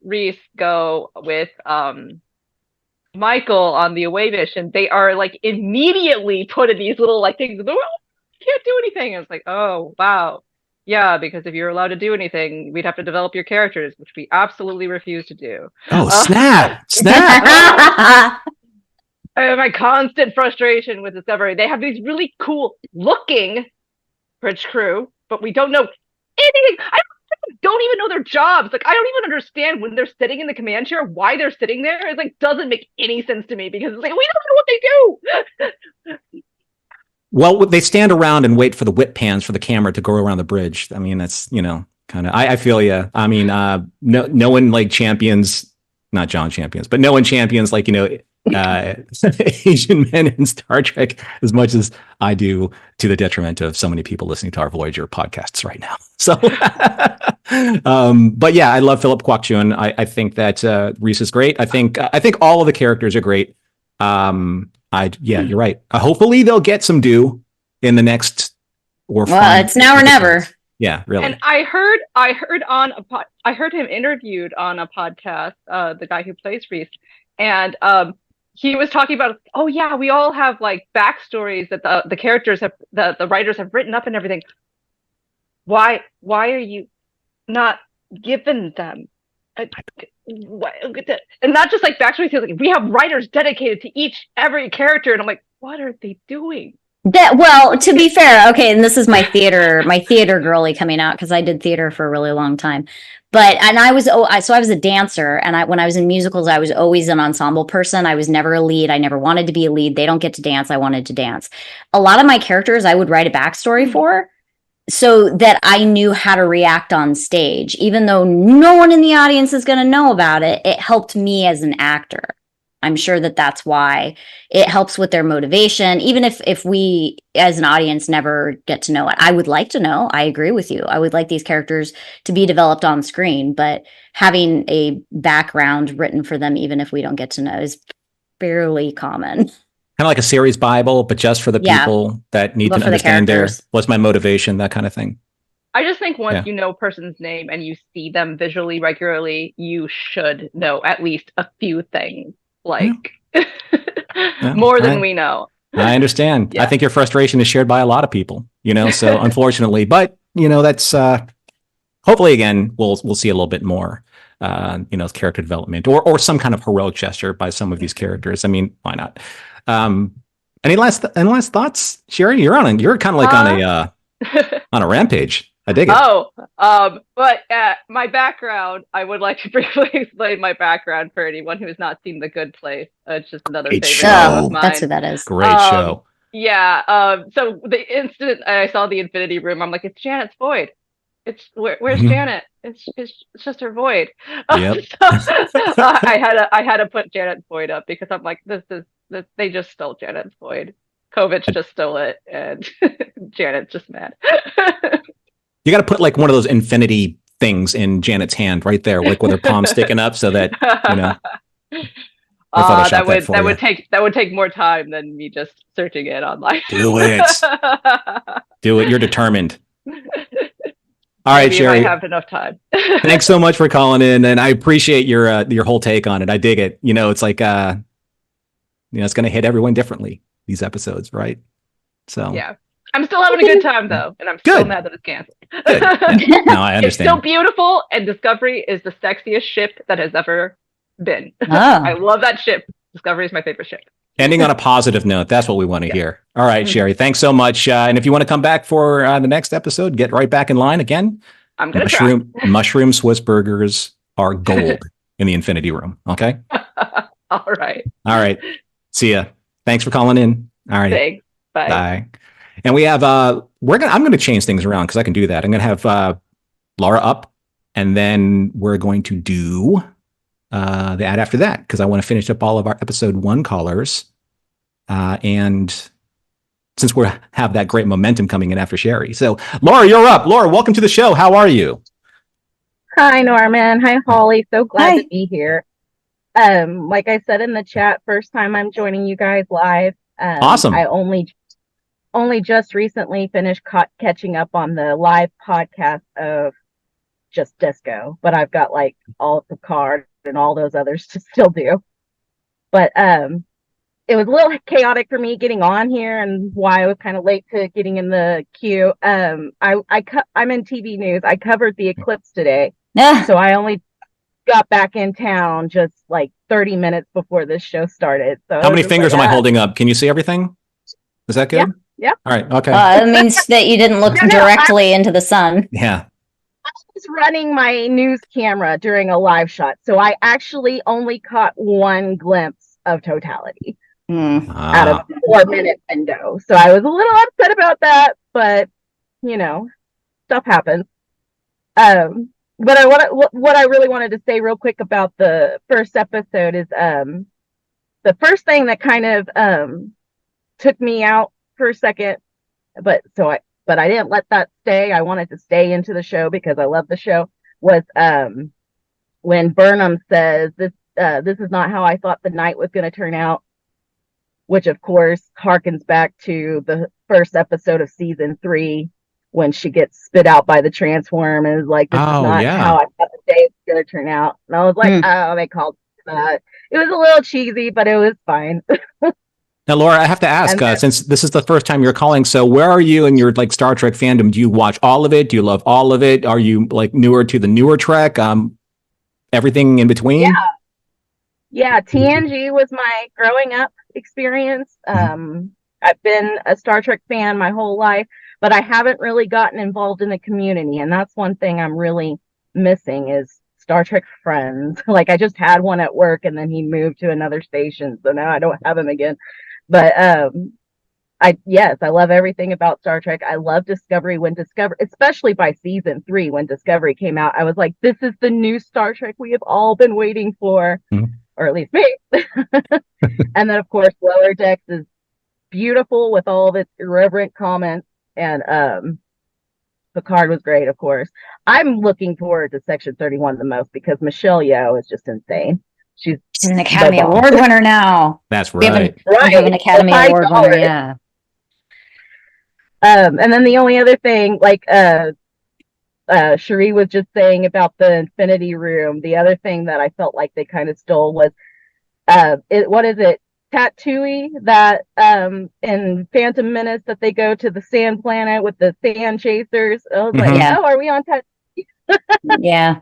Reese go with Michael on the away mission, they are like immediately put in these little like things. Can't do anything. And it's like, oh wow, yeah, because if you're allowed to do anything, we'd have to develop your characters, which we absolutely refuse to do. Oh snap! My constant frustration with Discovery. They have these really cool looking bridge crew, but we don't know anything. I don't even know their jobs. Like, I don't even understand when they're sitting in the command chair why they're sitting there. It like doesn't make any sense to me because it's like we don't know what they do. Well, they stand around and wait for the whip pans for the camera to go around the bridge. I mean, that's kind of. I feel you. I mean, no one like champions, not John champions, but no one champions like Asian men in Star Trek as much as I do, to the detriment of so many people listening to our Voyager podcasts right now. So, but yeah, I love Philip Kwok Chun. I think that Reese is great. I think all of the characters are great. You're right. Hopefully they'll get some due in the next it's now or never. Yeah, really. And I heard him interviewed on a podcast, the guy who plays Reese, and he was talking about, oh yeah, we all have like backstories that the characters have, the writers have written up and everything. Why are you not giving them? And not just like backstories, like we have writers dedicated to every character, and I'm like, what are they doing? Well, to be fair, okay, and this is my theater girly coming out because I did theater for a really long time. I was a dancer, and when I was in musicals, I was always an ensemble person. I was never a lead. I never wanted to be a lead. They don't get to dance. I wanted to dance. A lot of my characters I would write a backstory for, so that I knew how to react on stage, even though no one in the audience is going to know about it. It helped me as an actor. I'm sure that's why it helps with their motivation. Even if we as an audience never get to know it, I would like to know. I agree with you. I would like these characters to be developed on screen, but having a background written for them, even if we don't get to know, is fairly common. Kind of like a series Bible, but just for the people that need to understand what's my motivation, that kind of thing. I just think once you know a person's name and you see them visually regularly, you should know at least a few things. Like more than we know. I understand. I think your frustration is shared by a lot of people, so unfortunately, but that's hopefully again, we'll see a little bit more, character development or some kind of heroic gesture by some of these characters. I mean, why not? Any last thoughts, Sherry? You're kind of like on a rampage. I dig it. But my background, I would like to briefly explain my background for anyone who has not seen The Good Place. It's just another favorite show of mine. That's who that is. Great show. Yeah. So the instant I saw the Infinity Room, I'm like, it's Janet's void. Where's Janet? It's just her void. Yep. I had to put Janet's void up because I'm like, they just stole Janet's void. Kovic just stole it, and Janet's just mad. You got to put like one of those infinity things in Janet's hand right there, like with her palm sticking up, so that that would take more time than me just searching it online. Do it. You're determined. All right, Sherry. I have enough time. Thanks so much for calling in, and I appreciate your whole take on it. I dig it. It's like it's going to hit everyone differently, these episodes, right? So yeah. I'm still having a good time though, and I'm still mad that it's canceled. Yeah. No, I understand. It's still beautiful, and Discovery is the sexiest ship that has ever been. Oh. I love that ship. Discovery is my favorite ship. Ending on a positive note. That's what we want to hear. All right, Sherry. Thanks so much. And if you want to come back for the next episode, get right back in line again. I'm going to try. Mushroom Swiss burgers are gold in the Infinity Room. Okay. All right. See ya. Thanks for calling in. All right. Thanks. Bye. And we have I'm going to change things around because I can do that. I'm going to have Laura up, and then we're going to do the ad after that, because I want to finish up all of our episode 1 callers. And since we have that great momentum coming in after Sherry. So Laura, you're up. Laura, welcome to the show. How are you? Hi, Norman. Hi, Holly. So glad to be here. Like I said in the chat, first time I'm joining you guys live. Awesome. I only just recently finished catching up on the live podcast of Just Disco, but I've got like all of Picard and all those others to still do. But it was a little chaotic for me getting on here, and why I was kind of late to getting in the queue. I'm in TV news. I covered the eclipse today, so I only got back in town just like 30 minutes before this show started. So how many fingers am I holding up? Can you see everything? Is that good? Yeah. All right. Okay. It means that you didn't look directly into the sun. Yeah. I was running my news camera during a live shot, so I actually only caught one glimpse of totality out of a 4-minute window. So I was a little upset about that, but stuff happens. But what I really wanted to say real quick about the first episode is the first thing that kind of took me out for a second, but I didn't let that stay. I wanted to stay into the show because I love the show. Was when Burnham says this is not how I thought the night was going to turn out, which of course harkens back to the first episode of season 3 when she gets spit out by the transform and is like, this is not how I thought the day was going to turn out. And I was like, oh, they called that. It was a little cheesy, but it was fine. Now, Laura, I have to ask, since this is the first time you're calling, so where are you in your like Star Trek fandom? Do you watch all of it? Do you love all of it? Are you like newer to the newer Trek? Everything in between? Yeah. TNG was my growing up experience. I've been a Star Trek fan my whole life, but I haven't really gotten involved in the community. And that's one thing I'm really missing is Star Trek friends. Like I just had one at work and then he moved to another station. So now I don't have him again. But I love everything about Star Trek. I love Discovery especially by season 3 when Discovery came out. I was like, this is the new Star Trek we have all been waiting for, or at least me. And then of course Lower Decks is beautiful with all of its irreverent comments, and Picard was great, of course. I'm looking forward to Section 31 the most because Michelle Yeoh is just insane. She's an Academy Award winner now. That's right. We have an Academy Award winner, yeah. And then the only other thing, like Cherie was just saying about the Infinity Room, the other thing that I felt like they kind of stole was, what is it? Tatooine, that in Phantom Menace that they go to the sand planet with the sand chasers. I was like, oh, are we on Tatooine? Yeah.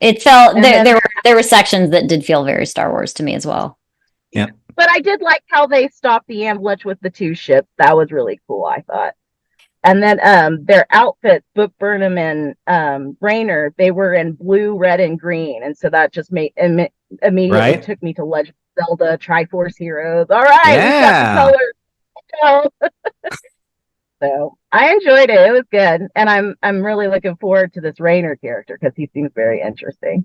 It felt there were sections that did feel very Star Wars to me as well. Yeah. But I did like how they stopped the ambush with the 2 ships. That was really cool, I thought. And then their outfits, Book Burnham and Raynor, they were in blue, red, and green. And so that just immediately took me to Legend of Zelda, Triforce Heroes. All right, we got the colors. So I enjoyed it. It was good. And I'm really looking forward to this Raynor character because he seems very interesting.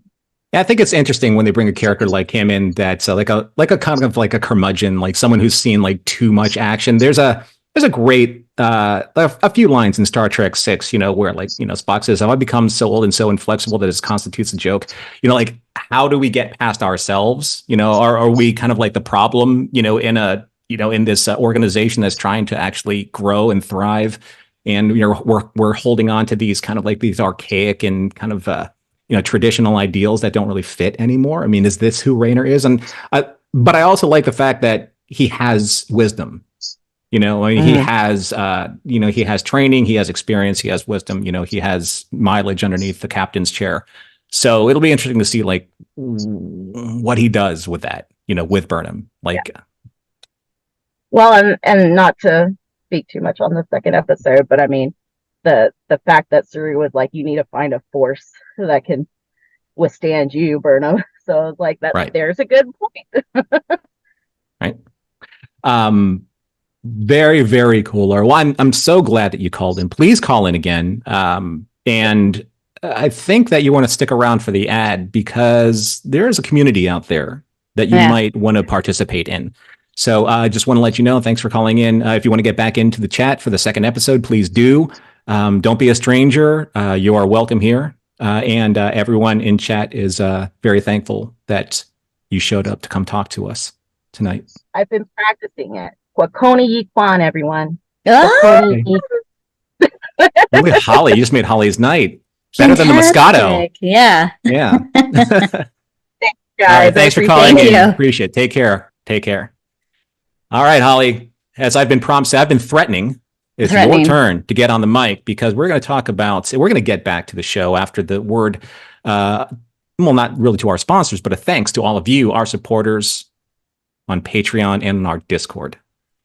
Yeah, I think it's interesting when they bring a character like him in that's like a kind of like a curmudgeon, like someone who's seen like too much action. There's a great a few lines in Star Trek 6, where like, Spock says, have I become so old and so inflexible that it constitutes a joke? Like, how do we get past ourselves? Are we kind of like the problem, in this organization that's trying to actually grow and thrive? And, we're holding on to these kind of like these archaic and kind of, traditional ideals that don't really fit anymore. I mean, is this who Raynor is? And, but I also like the fact that he has wisdom. He has, he has training, he has experience, he has wisdom, he has mileage underneath the captain's chair. So it'll be interesting to see like what he does with that, with Burnham. Well, and not to speak too much on the second episode, but I mean, the fact that Suri was like, you need to find a force that can withstand you, Burnham. So I was like, there's a good point. Right. Very, very cool. Well, I'm so glad that you called in. Please call in again. And I think that you want to stick around for the ad because there is a community out there that you might want to participate in. So I just want to let you know, thanks for calling in. If you want to get back into the chat for the second episode, please do. Don't be a stranger. You are welcome here. And everyone in chat is very thankful that you showed up to come talk to us tonight. I've been practicing it. Wakoni Yi Kwan, everyone. Oh, Look at Holly. You just made Holly's night. Better than the Moscato. Yeah. Yeah. Guys, All right, thanks for calling in. you. Appreciate it. Take care. Take care. All right, Holly. As I've been promised, I've been threatening. It's your turn to get on the mic because we're going to talk about, we're going to get back to the show after the word, well, not really to our sponsors, but a thanks to all of you, our supporters on Patreon and on our Discord.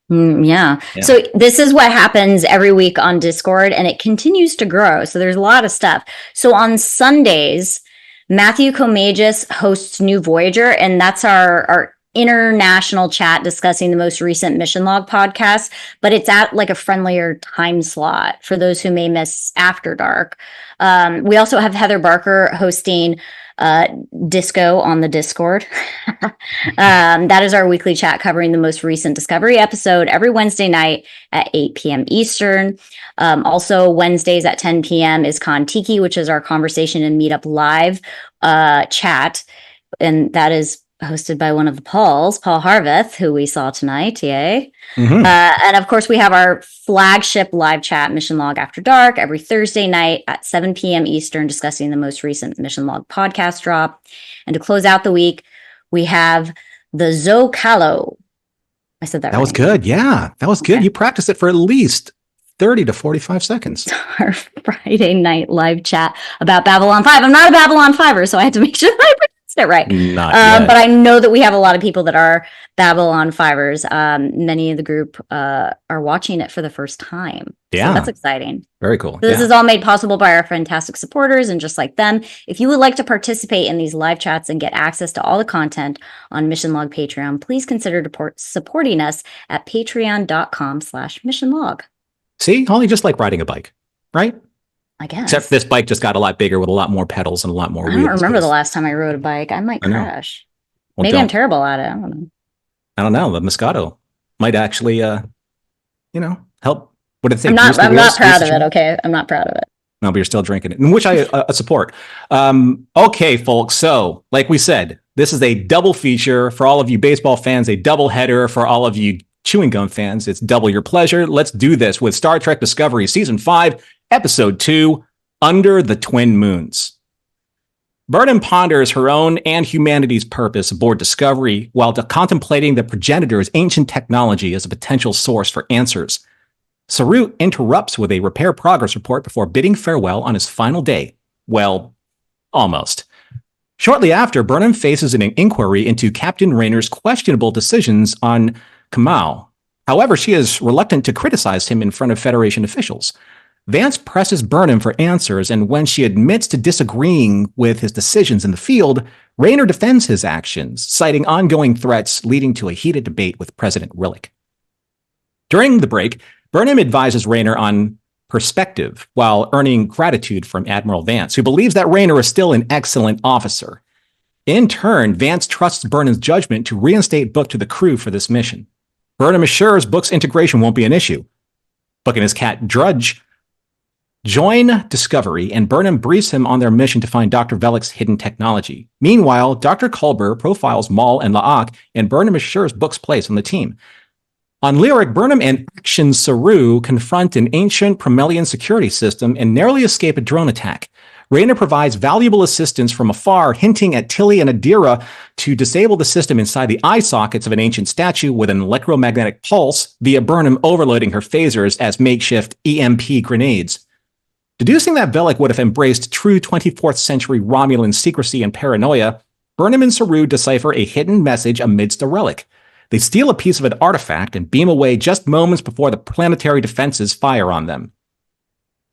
Yeah. So this is what happens every week on Discord, and it continues to grow. So there's a lot of stuff. So on Sundays, Matthew Comagis hosts New Voyager, and that's our international chat discussing the most recent mission log podcast, but it's at like a friendlier time slot for those who may miss After Dark. We also have Heather Barker hosting Disco on the Discord. That is our weekly chat covering the most recent Discovery episode every Wednesday night at 8 p.m. Eastern. Also Wednesdays at 10 p.m. is Kon-Tiki, which is our conversation and meetup live chat. And that is hosted by one of the Pauls, Paul Harveth, who we saw tonight. Yay. Mm-hmm. And of course, we have our flagship live chat, Mission Log After Dark, every Thursday night at 7 p.m. Eastern, discussing the most recent Mission Log podcast drop. And to close out the week, we have the Zocalo. I said that right. Was good. Yeah, that was good. Okay. You practiced it for at least 30 to 45 seconds. Our Friday night live chat about Babylon 5. I'm not a Babylon 5er, so I had to make sure that I it right. But I know that we have a lot of people that are Babylon 5ers. Many of the group are watching it for the first time. Yeah. So that's exciting. Very cool. So this is all made possible by our fantastic supporters. And just like them, if you would like to participate in these live chats and get access to all the content on Mission Log Patreon, please consider supporting us at patreon.com/missionlog. See, Holly, just like riding a bike, right? I guess. Except this bike just got a lot bigger with a lot more pedals and a lot more wheels. I don't remember the last time I rode a bike. I might crash. Well, maybe I'm terrible at it. I don't know. I don't know. The Moscato might actually, help. What do you think? I'm not proud of it. Okay. I'm not proud of it. No, but you're still drinking it, which I support. Okay, folks. So like we said, this is a double feature for all of you baseball fans, a double header for all of you chewing gum fans. It's double your pleasure. Let's do this with Star Trek Discovery Season 5, Episode 2, Under the Twin Moons. Burnham ponders her own and humanity's purpose aboard Discovery while contemplating the progenitor's ancient technology as a potential source for answers. Saru interrupts with a repair progress report before bidding farewell on his final day. Well, almost. Shortly after, Burnham faces an inquiry into Captain Rayner's questionable decisions on Kamau. However, she is reluctant to criticize him in front of Federation officials. Vance presses Burnham for answers, and when she admits to disagreeing with his decisions in the field, Rayner defends his actions, citing ongoing threats leading to a heated debate with President Rillick. During the break, Burnham advises Rayner on perspective while earning gratitude from Admiral Vance, who believes that Rayner is still an excellent officer. In turn, Vance trusts Burnham's judgment to reinstate Book to the crew for this mission. Burnham assures Book's integration won't be an issue. Book and his cat, Drudge, join Discovery, and Burnham briefs him on their mission to find Dr. Velik's hidden technology. Meanwhile, Dr. Culber profiles Maul and La'ak, and Burnham assures Book's place on the team. On Lyric, Burnham and Action Saru confront an ancient Promelian security system and narrowly escape a drone attack. Rayner provides valuable assistance from afar, hinting at Tilly and Adira to disable the system inside the eye sockets of an ancient statue with an electromagnetic pulse via Burnham overloading her phasers as makeshift EMP grenades. Deducing that Velik would have embraced true 24th century Romulan secrecy and paranoia, Burnham and Saru decipher a hidden message amidst a relic. They steal a piece of an artifact and beam away just moments before the planetary defenses fire on them.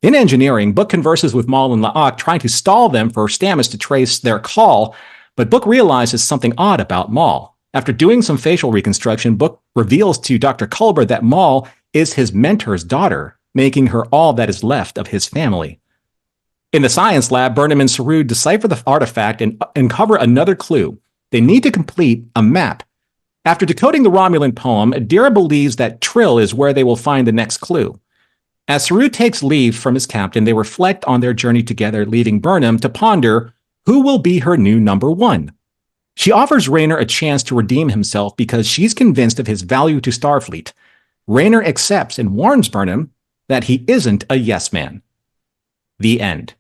In engineering, Book converses with Maul and La'ak, trying to stall them for Stamets to trace their call, but Book realizes something odd about Maul. After doing some facial reconstruction, Book reveals to Dr. Culber that Maul is his mentor's daughter, making her all that is left of his family. In the science lab, Burnham and Saru decipher the artifact and uncover another clue. They need to complete a map. After decoding the Romulan poem, Adira believes that Trill is where they will find the next clue. As Saru takes leave from his captain, they reflect on their journey together, leaving Burnham to ponder who will be her new number one. She offers Rayner a chance to redeem himself because she's convinced of his value to Starfleet. Rayner accepts and warns Burnham that he isn't a yes man. The end.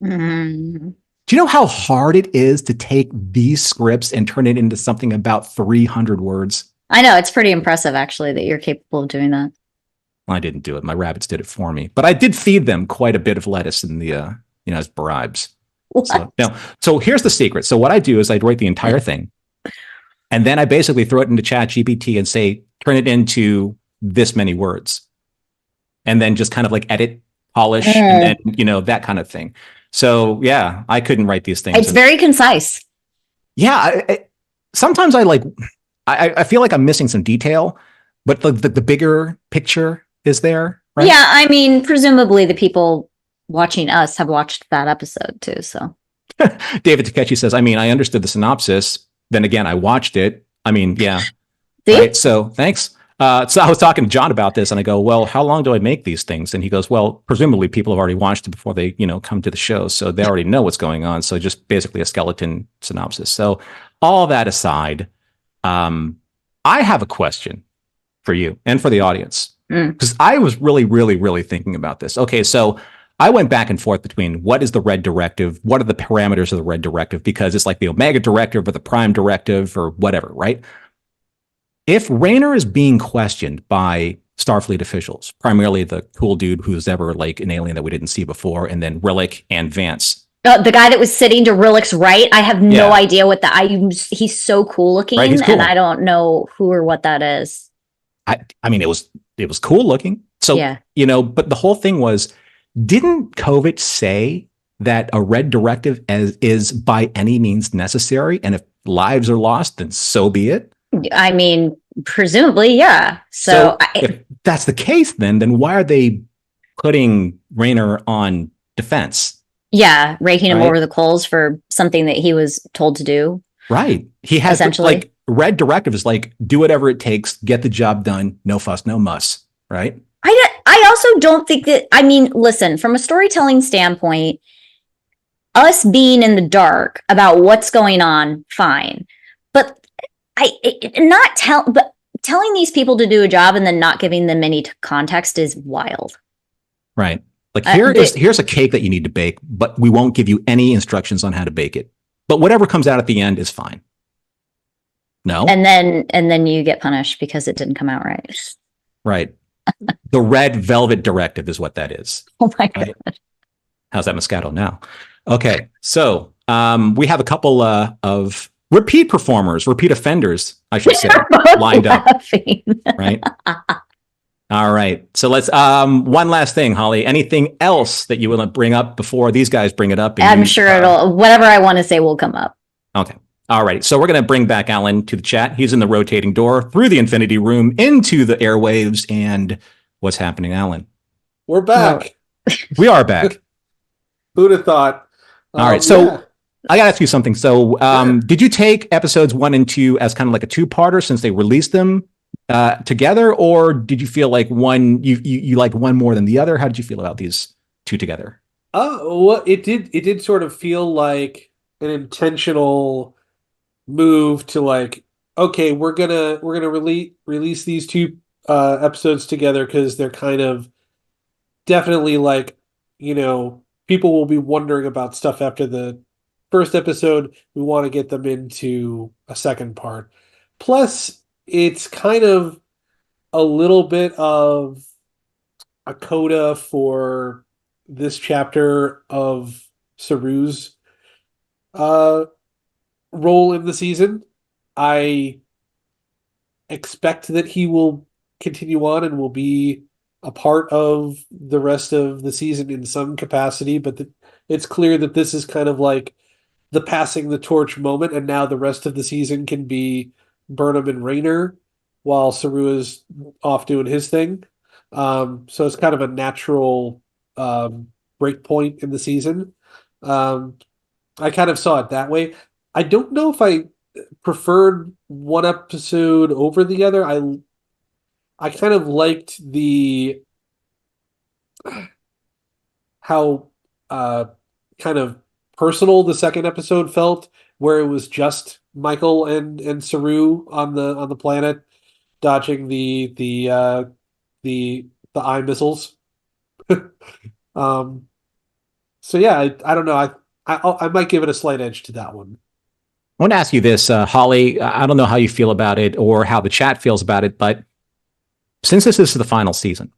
Mm. Do you know how hard it is to take these scripts and turn it into something about 300 words? I know, it's pretty impressive, actually, that you're capable of doing that. Well, I didn't do it. My rabbits did it for me. But I did feed them quite a bit of lettuce in the, as bribes. What? So here's the secret. So what I do is I write the entire thing. And then I basically throw it into ChatGPT and say, turn it into this many words. And then just kind of like edit, polish, and then, that kind of thing. So yeah, I couldn't write these things. It's very concise. Yeah. Sometimes I feel like I'm missing some detail, but the bigger picture is there, right? Yeah, I mean, presumably the people watching us have watched that episode too, so. David Takechi says, I mean, I understood the synopsis. Then again, I watched it. I mean, yeah. See? Right? So thanks. So I was talking to John about this and I go, well, how long do I make these things? And he goes, well, presumably people have already watched it before they, come to the show. So they already know what's going on. So just basically a skeleton synopsis. So all that aside, I have a question for you and for the audience, because I was really, really, really thinking about this. Okay. So I went back and forth between what is the red directive? What are the parameters of the red directive? Because it's like the Omega directive or the Prime directive or whatever, right? If Rayner is being questioned by Starfleet officials, primarily the cool dude who's ever like an alien that we didn't see before, and then Rillick and Vance. The guy that was sitting to Rillick's right, I have no idea what he's so cool looking, right, cool. And I don't know who or what that is. I mean, it was cool looking. So, but the whole thing was, didn't Kovic say that a red directive is by any means necessary? And if lives are lost, then so be it. I mean, presumably, yeah. So if that's the case, then why are they putting Rayner on defense? Yeah, raking him over the coals for something that he was told to do. Right. He has essentially red directive is like, do whatever it takes, get the job done, no fuss, no muss. Right. I also don't think that, I mean, listen, from a storytelling standpoint, us being in the dark about what's going on, fine. But telling these people to do a job and then not giving them any context is wild. Right. Like here's a cake that you need to bake, but we won't give you any instructions on how to bake it. But whatever comes out at the end is fine. No. And then you get punished because it didn't come out right. Right. The red velvet directive is what that is. Oh my God. How's that Moscato now? Okay. So we have a couple of repeat offenders, I should say, lined up. Right. All right. So let's one last thing, Holly. Anything else that you want to bring up before these guys bring it up? I'm sure whatever I want to say will come up. Okay. All right. So we're going to bring back Alan to the chat. He's in the rotating door through the Infinity Room into the airwaves. And what's happening, Alan? We're back. We are back. Who'd have thought? All right. So I got to ask you something. So did you take episodes 1 and 2 as kind of like a two-parter since they released them together? Or did you feel like you liked one more than the other? How did you feel about these two together? Well, it did sort of feel like an intentional move to like, okay, we're gonna release these two episodes together because they're kind of definitely like, people will be wondering about stuff after the first episode. We want to get them into a second part. Plus, it's kind of a little bit of a coda for this chapter of Saru's role in the season. I expect that he will continue on and will be a part of the rest of the season in some capacity, but it's clear that this is kind of like the passing the torch moment, and now the rest of the season can be Burnham and Rayner while Saru is off doing his thing. So it's kind of a natural break point in the season. I kind of saw it that way. I don't know if I preferred one episode over the other. I kind of liked the how kind of personal the second episode felt, where it was just Michael and Saru on the planet dodging the eye missiles. So yeah, I don't know. I might give it a slight edge to that one. I want to ask you this, Holly. I don't know how you feel about it or how the chat feels about it, but since this is the final season,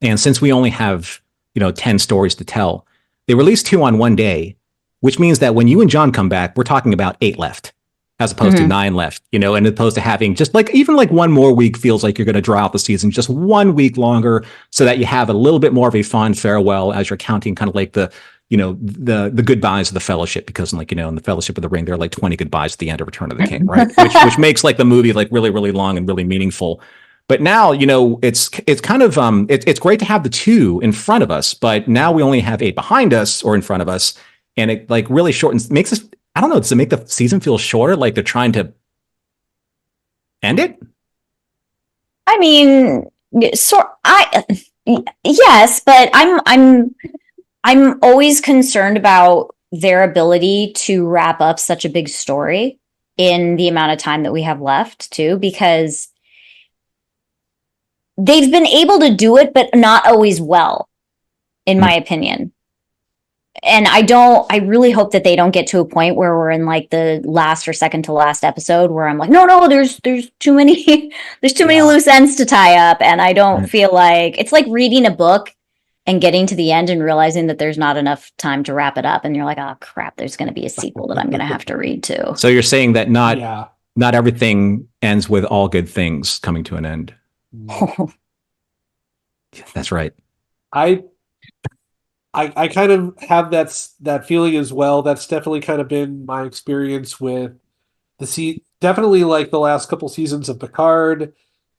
and since we only have 10 stories to tell, they released 2 on one day, which means that when you and John come back, we're talking about 8 left, as opposed to 9 left. And opposed to having just even one more week feels like you're going to draw out the season just 1 week longer, so that you have a little bit more of a fond farewell as you're counting kind of like the goodbyes of the Fellowship, because in the Fellowship of the Ring, there are 20 goodbyes at the end of Return of the King, right? which makes the movie really, really long and really meaningful. But now, it's kind of it's great to have the 2 in front of us, but now we only have 8 behind us or in front of us, and it really shortens, makes us, I don't know, does it make the season feel shorter? Like they're trying to end it? I mean, yes, but I'm always concerned about their ability to wrap up such a big story in the amount of time that we have left, too, because they've been able to do it, but not always well, in my opinion. And I really hope that they don't get to a point where we're in the last or second to last episode where I'm like, no, there's too many, there's too many loose ends to tie up. And I don't feel like it's like reading a book and getting to the end and realizing that there's not enough time to wrap it up. And you're like, oh crap, there's going to be a sequel that I'm going to have to read too. So you're saying that not everything ends with all good things coming to an end. That's right. I kind of have that feeling as well. That's definitely kind of been my experience with definitely the last couple seasons of Picard,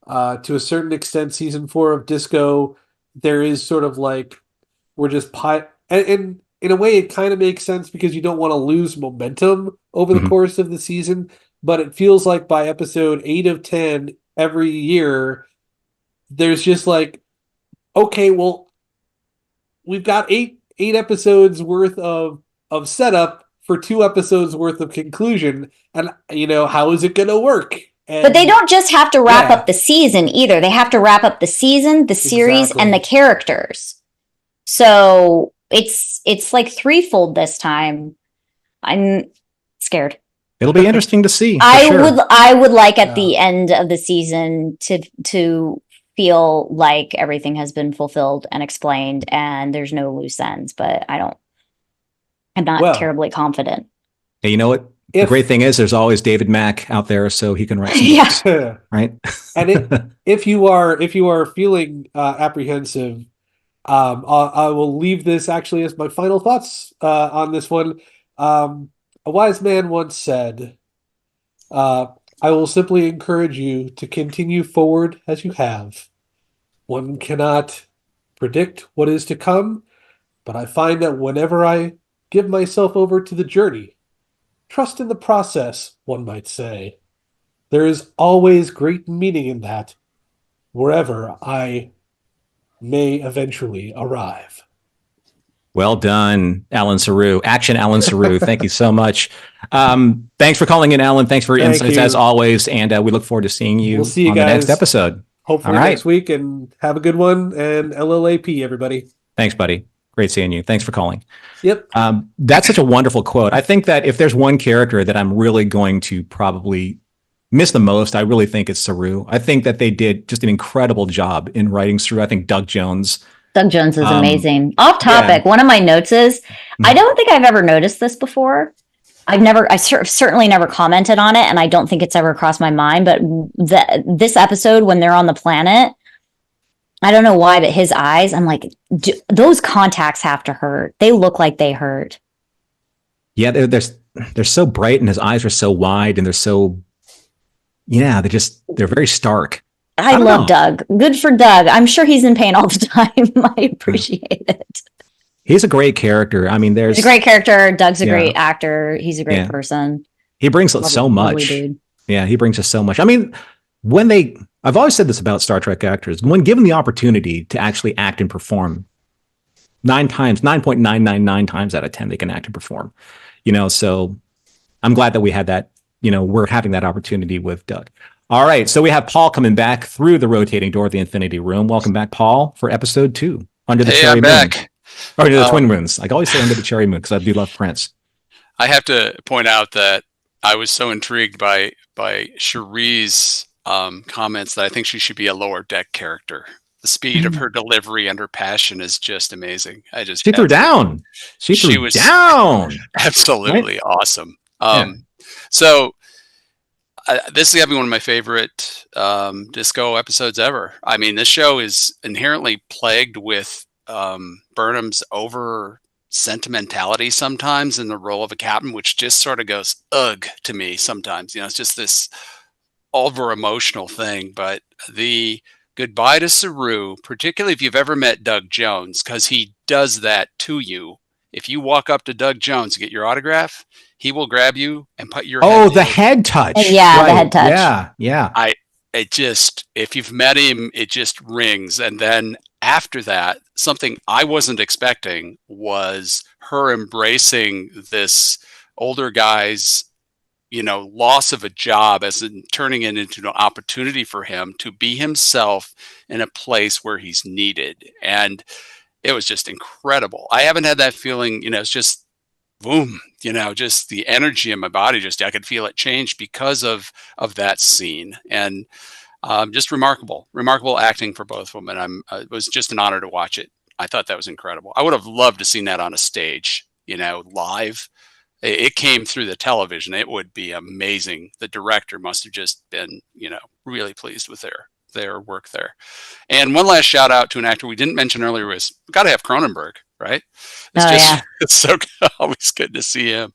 to a certain extent, season 4 of Disco. There is sort of we're just and in a way it kind of makes sense because you don't want to lose momentum over the course of the season, but it feels like by episode 8 of 10 every year, there's just okay, well, we've got eight episodes worth of setup for 2 episodes worth of conclusion, and how is it going to work? But they don't just have to wrap up the season either. They have to wrap up the season, the series, and the characters. So it's threefold this time. I'm scared. It'll be interesting to see. I would like at the end of the season to feel like everything has been fulfilled and explained and there's no loose ends, but I'm not terribly confident. Hey, you know what? The great thing is there's always David Mack out there, so he can write some books, right? And if you are feeling apprehensive, I will leave this actually as my final thoughts on this one. A wise man once said, I will simply encourage you to continue forward as you have. One cannot predict what is to come, but I find that whenever I give myself over to the journey, trust in the process, one might say, there is always great meaning in that, wherever I may eventually arrive. Well done, Alan Saru. Action Alan Saru. Thank you so much. Thanks for calling in, Alan. Thanks for your insights as always. And we look forward to seeing you, on the next episode. Hopefully next week, and have a good one. And LLAP, everybody. Thanks, buddy. Great seeing you. Thanks for calling. Yep. That's such a wonderful quote. I think that if there's one character that I'm really going to probably miss the most, I really think it's Saru. I think that they did just an incredible job in writing Saru. I think Doug Jones is amazing. Off topic, one of my notes is, I don't think I've ever noticed this before. I certainly never commented on it, and I don't think it's ever crossed my mind, but this episode, when they're on the planet, I don't know why, but his eyes, I'm like, those contacts have to hurt. They look like they hurt. Yeah, they're so bright, and his eyes are so wide, and they're very stark. I love Doug. Good for Doug. I'm sure he's in pain all the time. I appreciate it. He's a great character. I mean, He's a great character. Doug's a great actor. He's a great person. He brings us so much. Dude. Yeah, he brings us so much. I mean, I've always said this about Star Trek actors, when given the opportunity to actually act and perform, 9.999 times out of 10, they can act and perform. So I'm glad that we had that, we're having that opportunity with Doug. All right. So we have Paul coming back through the rotating door of the Infinity Room. Welcome back, Paul, for episode 2, Under the Cherry Moon. Back. Or Under the Twin Moons. I always say Under the Cherry Moon because I do love Prince. I have to point out that I was so intrigued by Cherie's comments that I think she should be a lower deck character. The speed of her delivery and her passion is just amazing. She threw down. She was down. Absolutely awesome. So this is gonna be one of my favorite Disco episodes ever. I mean, this show is inherently plagued with Burnham's over sentimentality sometimes in the role of a captain, which just sort of goes ugh to me sometimes. It's just this over emotional thing. But the goodbye to Saru, particularly if you've ever met Doug Jones, because he does that to you. If you walk up to Doug Jones to get your autograph, he will grab you and put your head touch. Yeah, right. The head touch. Yeah. If you've met him, it just rings. And then after that, something I wasn't expecting was her embracing this older guy's, loss of a job as in turning it into an opportunity for him to be himself in a place where he's needed. And it was just incredible. I haven't had that feeling, it's just boom, just the energy in my body, I could feel it change because of that scene. And just remarkable acting for both of them. And it was just an honor to watch it. I thought that was incredible. I would have loved to seen that on a stage, live. It came through the television. It would be amazing. The director must have just been, really pleased with their work there. And one last shout out to an actor we didn't mention earlier was we got to have Cronenberg, right? It's so always good to see him.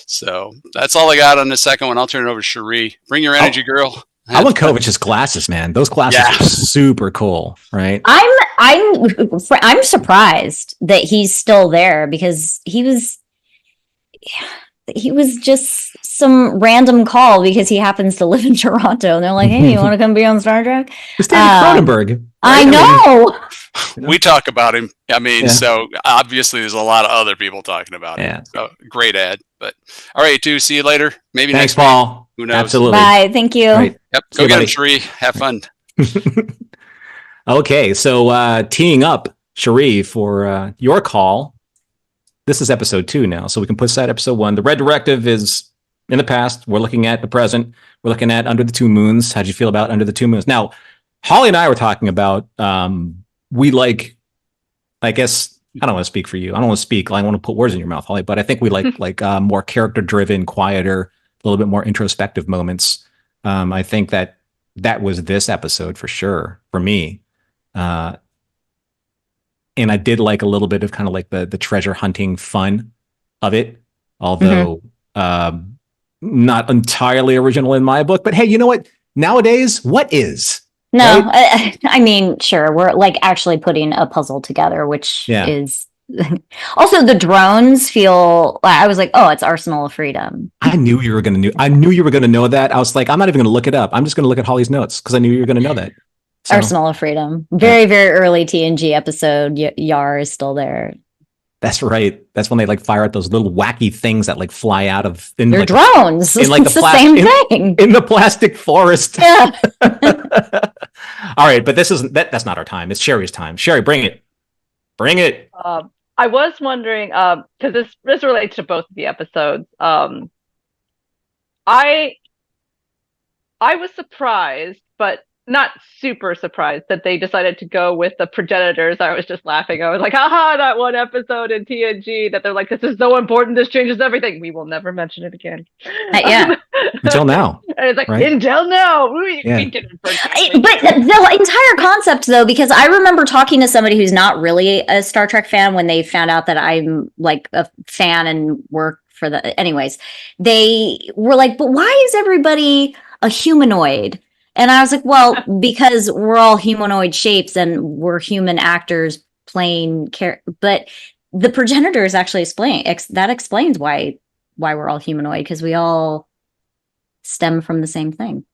So that's all I got on the second one. I'll turn it over to Cherie. Bring your energy, girl. I want Kovach's glasses, man. Those glasses are super cool, right? I'm surprised that he's still there because he was just some random call because he happens to live in Toronto, and they're like, "Hey, you want to come be on Star Trek?" It's David Cronenberg. Right? I know. We talk about him. I mean, so obviously there's a lot of other people talking about him. So great ad. But all right, too. See you later. Maybe Thanks, next week. Paul. Who knows? Absolutely. Bye. Thank you. Right. Yep. Go get him, Cherie. Have fun. Okay, so teeing up Cherie for your call. This is episode 2 now, so we can put aside episode 1. The Red Directive is in the past. We're looking at the present. We're looking at Under the Two Moons. How'd you feel about Under the Two Moons? Now, Holly and I were talking about we like, I guess, I don't want to speak for you. I don't want to speak. I want to put words in your mouth, Holly, but I think we like more character-driven, quieter, a little bit more introspective moments. I think that was this episode for sure for me. And I did like a little bit of kind of like the treasure hunting fun of it, although not entirely original in my book. But hey, you know what? Nowadays, what is? No, right? I mean, sure, we're like actually putting a puzzle together, which is also the drones feel. I was like, oh, it's Arsenal of Freedom. I knew you were going to know that. I was like, I'm not even going to look it up. I'm just going to look at Holly's notes because I knew you were going to know that. So, Arsenal of Freedom. Very, very early TNG episode. Yar is still there. That's right. That's when they like fire at those little wacky things that like fly out of they're like, drones. In like it's the same thing. In the plastic forest. Yeah. All right, but that's not our time. It's Sherry's time. Sherry, bring it. Bring it. I was wondering, because this relates to both of the episodes. I was surprised, but not super surprised that they decided to go with the progenitors. I was just laughing. I was like, haha, that one episode in TNG that they're like, this is so important. This changes everything. We will never mention it again. Yeah. Until now. And it's like, right? Until now. We didn't but the entire concept, though, because I remember talking to somebody who's not really a Star Trek fan when they found out that I'm like a fan and work for the... Anyways, they were like, but why is everybody a humanoid? And I was like, well, because we're all humanoid shapes and we're human actors playing but the progenitors actually that explains why we're all humanoid, because we all stem from the same thing.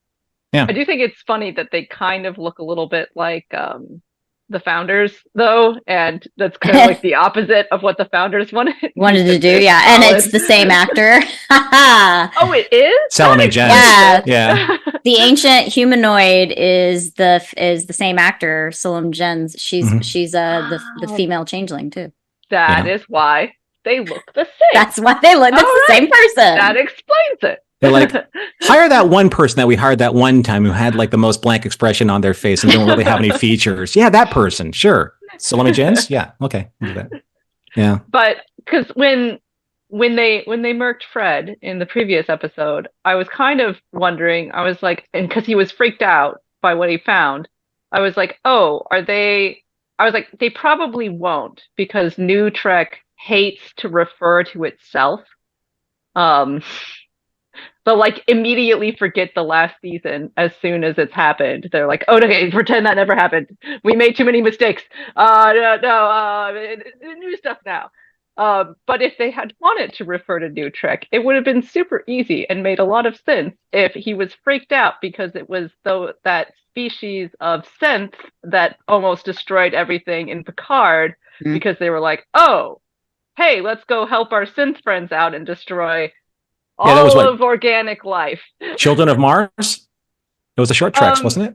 Yeah. I do think it's funny that they kind of look a little bit like the founders, though, and that's kind of like the opposite of what the founders wanted to do. Yeah, and it's the same actor. Oh, it is? Salome Jens. Yeah. The ancient humanoid is the same actor, Salome Jens. She's the female changeling too. That is why they look the same. That's why they look. That's the same person. That explains it. They're like, hire that one person that we hired that one time who had like the most blank expression on their face and don't really have any features. Yeah, that person. Sure. Salome Jens? Yeah. Okay. We'll do that. Yeah. But because when they murked Fred in the previous episode, I was kind of wondering, I was like, and because he was freaked out by what he found, I was like, they probably won't, because New Trek hates to refer to itself. But like immediately forget the last season as soon as it's happened. They're like, okay, pretend that never happened. We made too many mistakes. New stuff now. But if they had wanted to refer to New Trek, it would have been super easy and made a lot of sense if he was freaked out because it was that species of synth that almost destroyed everything in Picard, because they were like, oh, hey, let's go help our synth friends out and destroy all of organic life. Children of Mars? It was the short treks, wasn't it?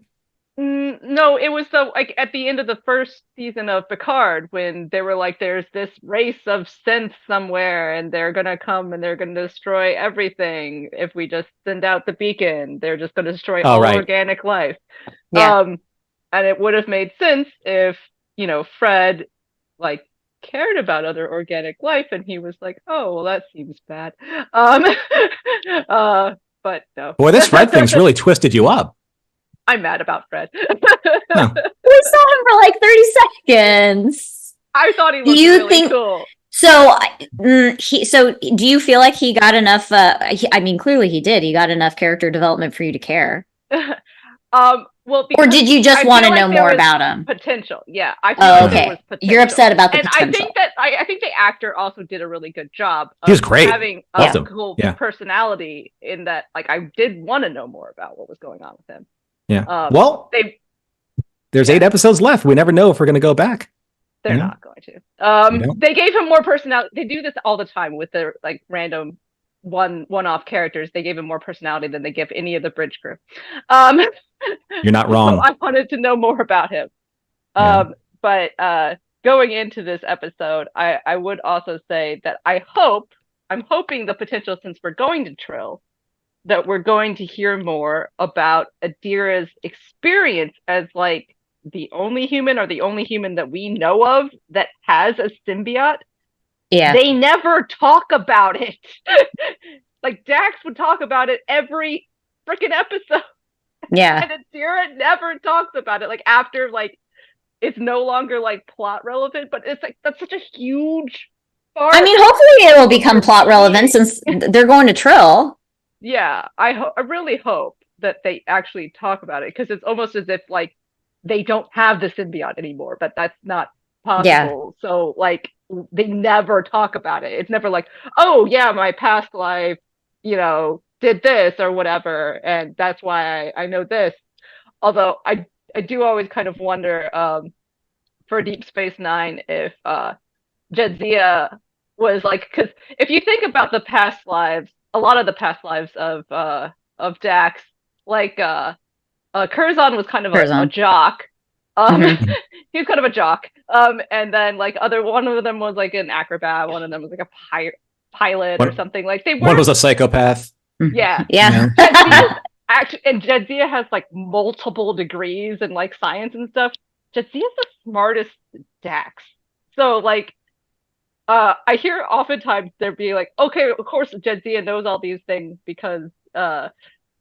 No, it was like at the end of the first season of Picard, when they were like, there's this race of synths somewhere and they're going to come and they're going to destroy everything. If we just send out the beacon, they're just going to destroy all organic life. Yeah. And it would have made sense if, Fred like cared about other organic life and he was like, oh, well, that seems bad. But no. Boy, this Fred thing's really twisted you up. I'm mad about Fred. We saw him for like 30 seconds. I thought he looked really cool. So, do you feel like he got enough? Clearly he did. He got enough character development for you to care. Well, or did you just want to know more about him? Potential, yeah. I feel there was potential. You're upset about the potential. And I think the actor also did a really good job of he was great. Having a cool personality, in that, like, I did want to know more about what was going on with him. Yeah. There's 8 episodes left. We never know if we're going to go back. They're not going to. They gave him more personality. They do this all the time with their like random one-off characters. They gave him more personality than they give any of the bridge crew. You're not wrong. So I wanted to know more about him. But going into this episode, I would also say that I'm hoping the potential, since we're going to Trill, that we're going to hear more about Adira's experience as like the only human, or the only human that we know of that has a symbiote. Yeah. They never talk about it. Like Dax would talk about it every freaking episode. Yeah. And Adira never talks about it. Like after like it's no longer like plot relevant, but it's like that's such a huge part. I mean, hopefully it will become plot relevant since they're going to Trill. Yeah, I really hope that they actually talk about it, because it's almost as if like they don't have the symbiote anymore, but that's not possible. Yeah. So like they never talk about it. It's never like, oh yeah, my past life, did this or whatever, and that's why I know this. Although I do always kind of wonder for Deep Space Nine if Jadzia was like, because if you think about the past lives, a lot of the past lives of Dax, like Curzon was kind of a jock. He was kind of a jock. And then like one of them was like an acrobat, one of them was like a pilot or something. Like they were. One was a psychopath. Yeah. Yeah. And Jadzia has like multiple degrees in like science and stuff. Jadzia's the smartest Dax. So like I hear oftentimes they'd be like, okay, of course Jadzia knows all these things because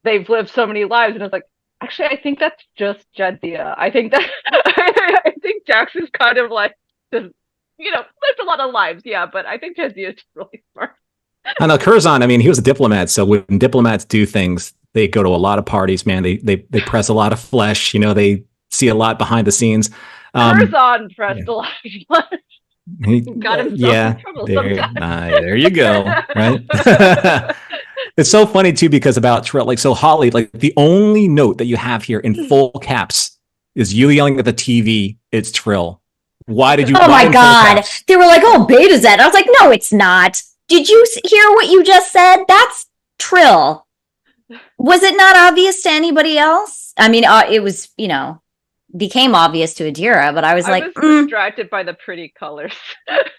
they've lived so many lives, and it's like, actually, I think that's just Jadzia. I think Dax is kind of like just lived a lot of lives, yeah, but I think Jadzia is really smart. I know Curzon, I mean, he was a diplomat, so when diplomats do things, they go to a lot of parties, man. They press a lot of flesh, they see a lot behind the scenes. Curzon pressed a lot of flesh. got himself yeah, in trouble sometimes. there you go. Right. It's so funny too, because about Trill, like, so Holly, like the only note that you have here in full caps is you yelling at the TV. It's Trill. Why did you? Oh my God. They were like, oh, Beta Z. I was like, no, it's not. Did you hear what you just said? That's Trill. Was it not obvious to anybody else? I mean, it was, became obvious to Adira, but I was like, distracted by the pretty colors.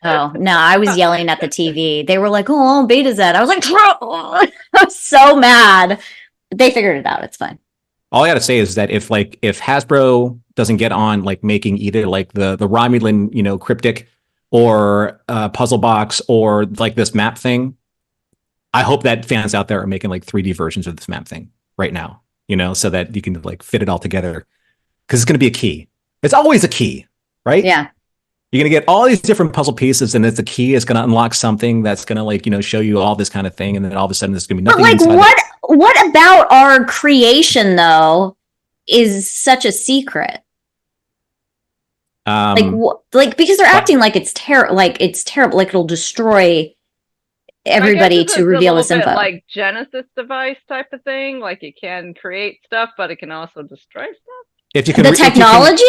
Oh, no, I was yelling at the TV. They were like, oh, Beta Z. I was like, Trill. I was so mad. They figured it out. It's fine. All I got to say is that if Hasbro doesn't get on like making either like the Romulan, cryptic or puzzle box or like this map thing, I hope that fans out there are making like 3D versions of this map thing right now, so that you can like fit it all together. Because it's going to be a key. It's always a key, right? Yeah. You're going to get all these different puzzle pieces, and it's the key is going to unlock something that's going to show you all this kind of thing, and then all of a sudden there's going to be nothing. But like, what about our creation though is such a secret? Because they're acting like it's terrible, like it'll destroy everybody to reveal this info. Like Genesis device type of thing, like it can create stuff, but it can also destroy stuff. If you can, technology.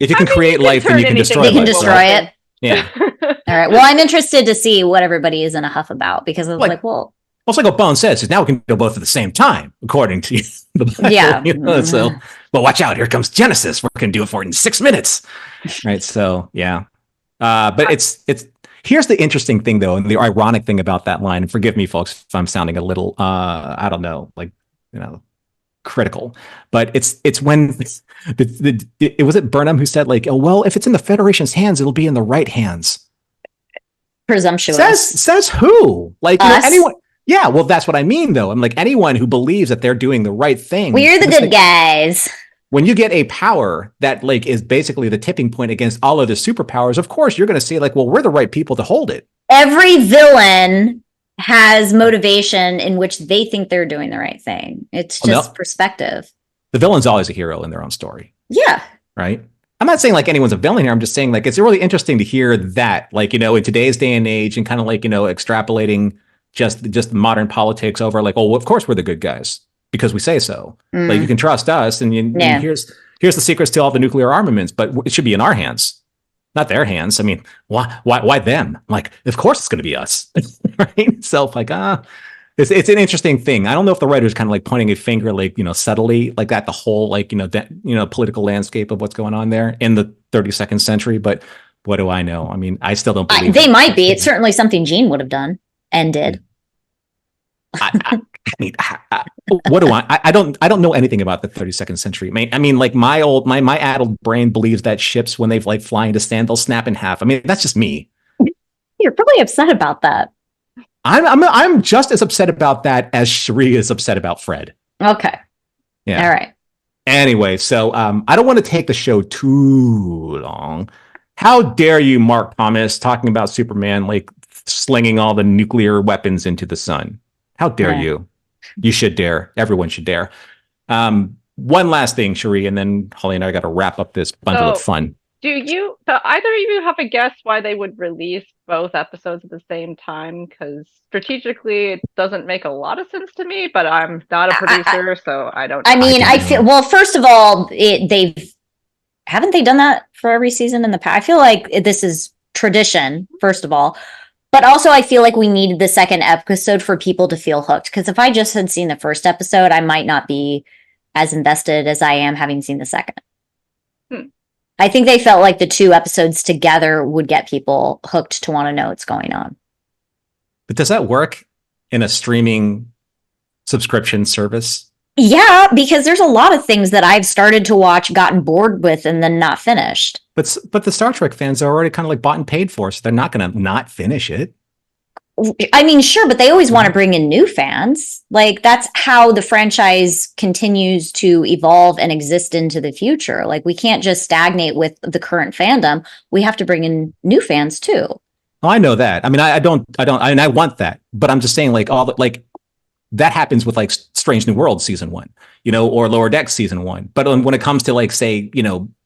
If you can create life, then you can destroy it. You can destroy it. Yeah. All right. Well, I'm interested to see what everybody is in a huff about, because I was like, well, it's like what Bone says, is now we can do both at the same time, according to the Bible. Yeah. So, but watch out, here comes Genesis. We're going to do it for it in 6 minutes. Right. So, yeah. But it's here's the interesting thing, though, and the ironic thing about that line, and forgive me, folks, if I'm sounding a little, I don't know, critical, but it's when it was it Burnham who said like, oh, well, if it's in the Federation's hands, it'll be in the right hands. Presumptuous. Says who? Like, anyone. Yeah, well, that's what I mean, though. I'm like, anyone who believes that they're doing the right thing. We're the good guys. When you get a power that like is basically the tipping point against all of the superpowers, of course, you're going to say like, well, we're the right people to hold it. Every villain has motivation in which they think they're doing the right thing. It's just perspective. The villain's always a hero in their own story. Yeah. Right? I'm not saying like anyone's a villain here. I'm just saying like it's really interesting to hear that, like, in today's day and age, and kind of like, extrapolating just modern politics over like, oh, well, of course we're the good guys because we say so. Like, you can trust us, and here's the secrets to all the nuclear armaments, but it should be in our hands, not their hands. I mean, why them? Like, of course it's going to be us. Right? So like, it's an interesting thing. I don't know if the writer's kind of like pointing a finger, like, subtly like at the whole, like, political landscape of what's going on there in the 32nd century. But what do I know? I mean, I still don't believe they might be. It's certainly something Gene would have done and did. I mean, what do I don't know anything about the 32nd century. I mean, like my addled brain believes that ships, when they like fly into stand, they'll snap in half. I mean, that's just me. You're probably upset about that. I'm just as upset about that as Cherie is upset about Fred. Okay. Yeah. All right. Anyway, so I don't want to take the show too long. How dare you, Mark Thomas, talking about Superman like slinging all the nuclear weapons into the sun? How dare you? You should dare. Everyone should dare. One last thing, Cherie, and then Holly and I got to wrap up this bundle of fun. So either of you have a guess why they would release both episodes at the same time? Because strategically, it doesn't make a lot of sense to me, but I'm not a producer, so I don't know. I mean, I feel, well, first of all, haven't they done that for every season in the past? I feel like this is tradition, first of all. But also, I feel like we needed the second episode for people to feel hooked. Because if I just had seen the first episode, I might not be as invested as I am having seen the second. I think they felt like the two episodes together would get people hooked to want to know what's going on. But does that work in a streaming subscription service? Yeah, because there's a lot of things that I've started to watch, gotten bored with, and then not finished. But the Star Trek fans are already kind of like bought and paid for, so they're not going to not finish it. I mean, sure, but they always want to bring in new fans. Like, that's how the franchise continues to evolve and exist into the future. Like, we can't just stagnate with the current fandom. We have to bring in new fans too. Oh, I know that. I mean, I want that, but I'm just saying, like, that happens with like Strange New Worlds season 1, or Lower Decks season 1. But when it comes to like, say,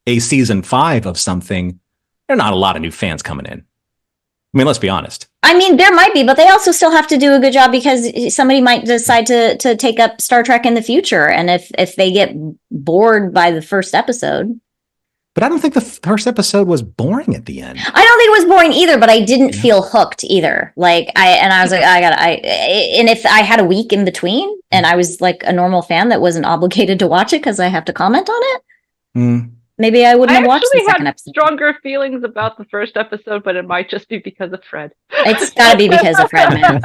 a season 5 of something, there are not a lot of new fans coming in. I mean, let's be honest. I mean, there might be, but they also still have to do a good job because somebody might decide to take up Star Trek in the future. And if they get bored by the first episode. But I don't think the first episode was boring at the end. I don't think it was boring either, but I didn't feel hooked either. Like I was like, and if I had a week in between and I was like a normal fan that wasn't obligated to watch it because I have to comment on it, maybe I wouldn't have watched the second episode. Stronger feelings about the first episode, but it might just be because of Fred. It's got to be because of Fred, man.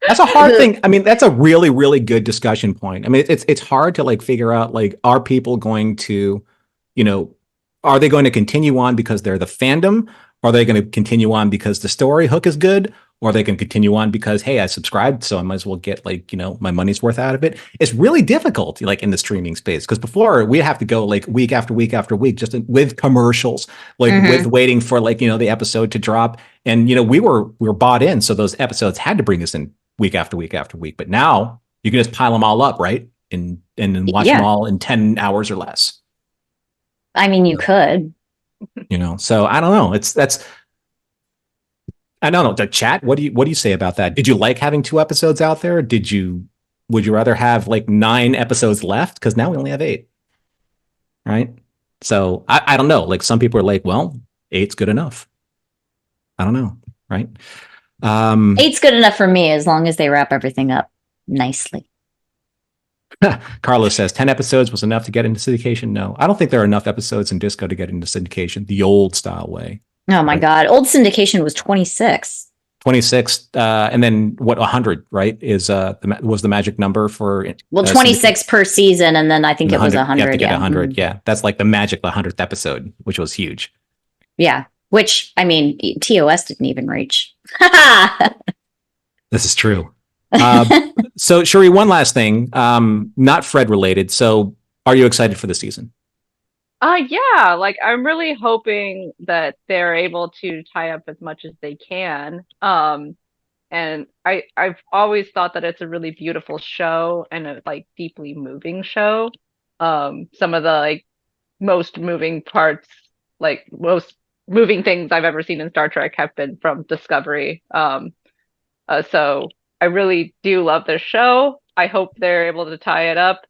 That's a hard thing. I mean, that's a really, really good discussion point. I mean, it's hard to like figure out, like, are people going to, are they going to continue on because they're the fandom? Are they going to continue on because the story hook is good? Or they can continue on because, hey, I subscribed, so I might as well get my money's worth out of it. It's really difficult, like in the streaming space, because before we'd have to go like week after week after week, just with commercials, with waiting for the episode to drop. And we were bought in, so those episodes had to bring us in week after week after week. But now you can just pile them all up, right, and watch them all in 10 hours or less. I mean, you could. So I don't know. I don't know. The chat. What do you say about that? Did you like having 2 episodes out there? Would you rather have like 9 episodes left? Because now we only have 8. Right. So I don't know. Like some people are like, well, 8's good enough. I don't know. Right. 8's good enough for me as long as they wrap everything up nicely. Carlos says 10 episodes was enough to get into syndication. No, I don't think there are enough episodes in Disco to get into syndication the old style way. Oh my God. Old syndication was 26. 26. And then 100, right? Was the magic number for 26 per season. And then I think it was 100. You have to get 100. Yeah. That's like the magic, the 100th episode, which was huge. Yeah. Which, I mean, TOS didn't even reach. This is true. So Sheree, one last thing, not Fred related. So are you excited for the season? Yeah, like I'm really hoping that they're able to tie up as much as they can. And I've always thought that it's a really beautiful show and a like deeply moving show. Some of the like most moving parts, like most moving things I've ever seen in Star Trek have been from Discovery. So I really do love this show. I hope they're able to tie it up.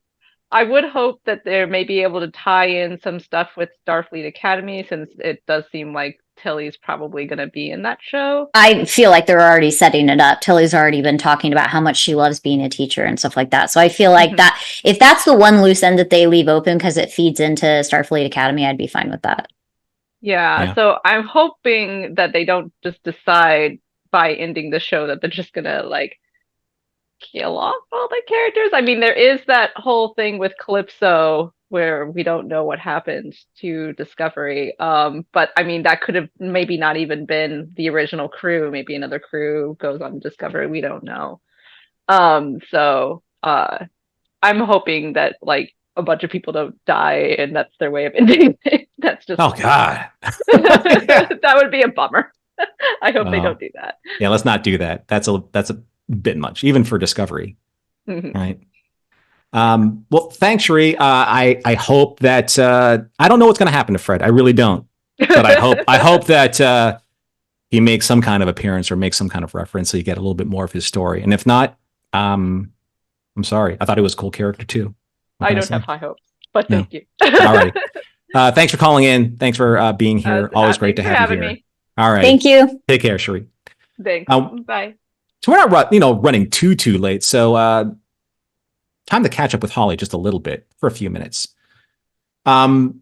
I would hope that they may be able to tie in some stuff with Starfleet Academy, since it does seem like Tilly's probably going to be in that show. I feel like they're already setting it up. Tilly's already been talking about how much she loves being a teacher and stuff like that. So I feel like that if that's the one loose end that they leave open because it feeds into Starfleet Academy, I'd be fine with that. Yeah. So I'm hoping that they don't just decide by ending the show that they're just going to like kill off all the characters. I mean, there is that whole thing with Calypso where we don't know what happened to Discovery. But I mean, that could have maybe not even been the original crew. Maybe another crew goes on Discovery. We don't know. So I'm hoping that like a bunch of people don't die and that's their way of ending it. That's just, oh God. That would be a bummer. I hope they don't do that. Yeah, let's not do that. That's a bit much, even for Discovery. Right. Well, thanks, Sheree. I hope that I don't know what's going to happen to Fred. I really don't. But I hope that he makes some kind of appearance or makes some kind of reference so you get a little bit more of his story. And if not, I'm sorry. I thought he was a cool character too. I don't have high hopes, but thank you. All right. Thanks for calling in. Thanks for being here. Always great to have you here. Me. All right. Thank you. Take care, Sheree. Thanks. Bye. So we're not running too late. So time to catch up with Holly just a little bit for a few minutes. So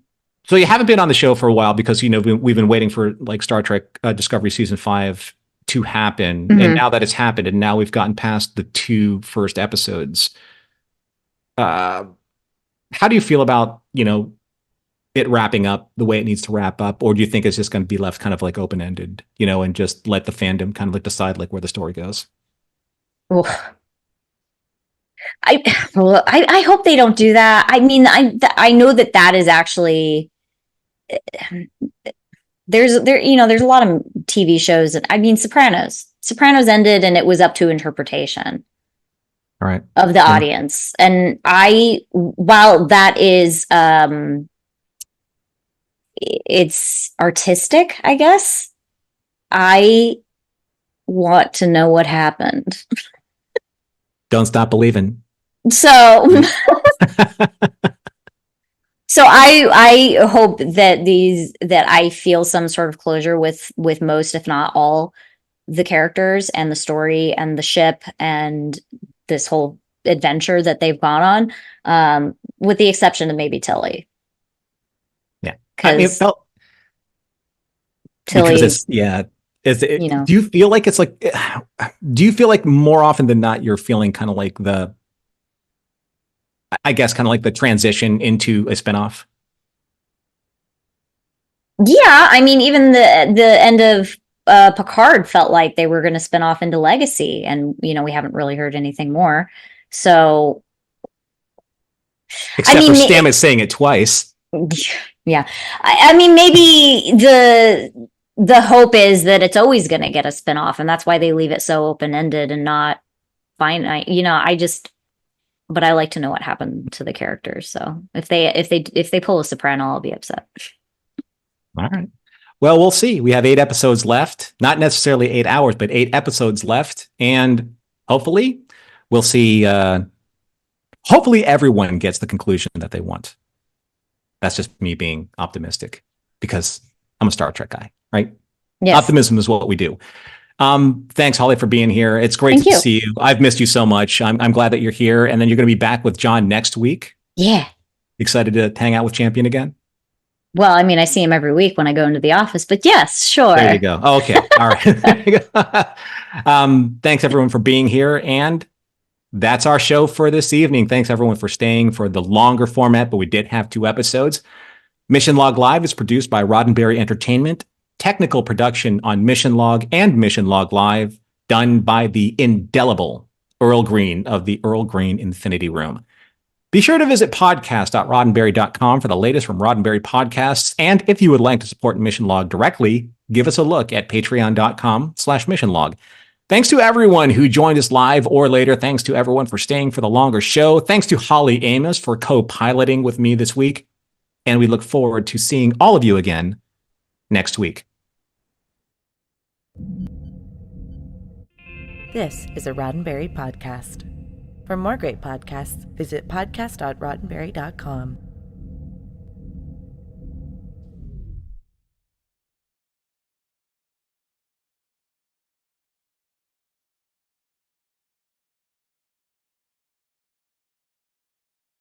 you haven't been on the show for a while because we've been waiting for like Star Trek Discovery season 5 to happen, and now that it's happened, and now we've gotten past the 2 first episodes. How do you feel about it wrapping up the way it needs to wrap up, or do you think it's just going to be left kind of like open ended, and just let the fandom kind of like decide like where the story goes? I hope they don't do that. I mean, I know that is actually there's a lot of TV shows that, I mean, Sopranos ended and it was up to interpretation. All right. Of the audience. And while that is it's artistic, I guess. I want to know what happened. Don't stop believing. So so I hope that I feel some sort of closure with most, if not all, the characters and the story and the ship and this whole adventure that they've gone on, with the exception of maybe Tilly. Yeah. I mean, it felt Tilly, because it's you know. Do you feel like it's like, do you feel like more often than not, you're feeling kind of like I guess kind of like the transition into a spinoff? Yeah, I mean, even the end of Picard felt like they were going to spin off into Legacy, and we haven't really heard anything more. So, Except for Stamets saying it twice. Yeah, I mean, maybe the hope is that it's always going to get a spinoff, and that's why they leave it so open ended and not finite. But I like to know what happened to the characters. So if they pull a Soprano, I'll be upset. All right. Well, we'll see. We have 8 episodes left. Not necessarily 8 hours, but 8 episodes left. And hopefully we'll see. Hopefully everyone gets the conclusion that they want. That's just me being optimistic because I'm a Star Trek guy, right? Yes. Optimism is what we do. Thanks, Holly, for being here. It's great to see you. I've missed you so much. I'm glad that you're here. And then you're going to be back with John next week. Yeah. Excited to hang out with Champion again? Well, I mean, I see him every week when I go into the office, but yes, sure. There you go. Oh, okay. All right. Thanks, everyone, for being here. And that's our show for this evening. Thanks, everyone, for staying for the longer format, but we did have 2 episodes. Mission Log Live is produced by Roddenberry Entertainment. Technical production on Mission Log and Mission Log Live done by the indelible Earl Green of the Earl Green Infinity Room. Be sure to visit podcast.roddenberry.com for the latest from Roddenberry Podcasts. And if you would like to support Mission Log directly, give us a look at patreon.com/missionlog. Thanks to everyone who joined us live or later. Thanks to everyone for staying for the longer show. Thanks to Holly Amos for co-piloting with me this week. And we look forward to seeing all of you again next week. This is a Roddenberry podcast. For more great podcasts, visit podcast.roddenberry.com.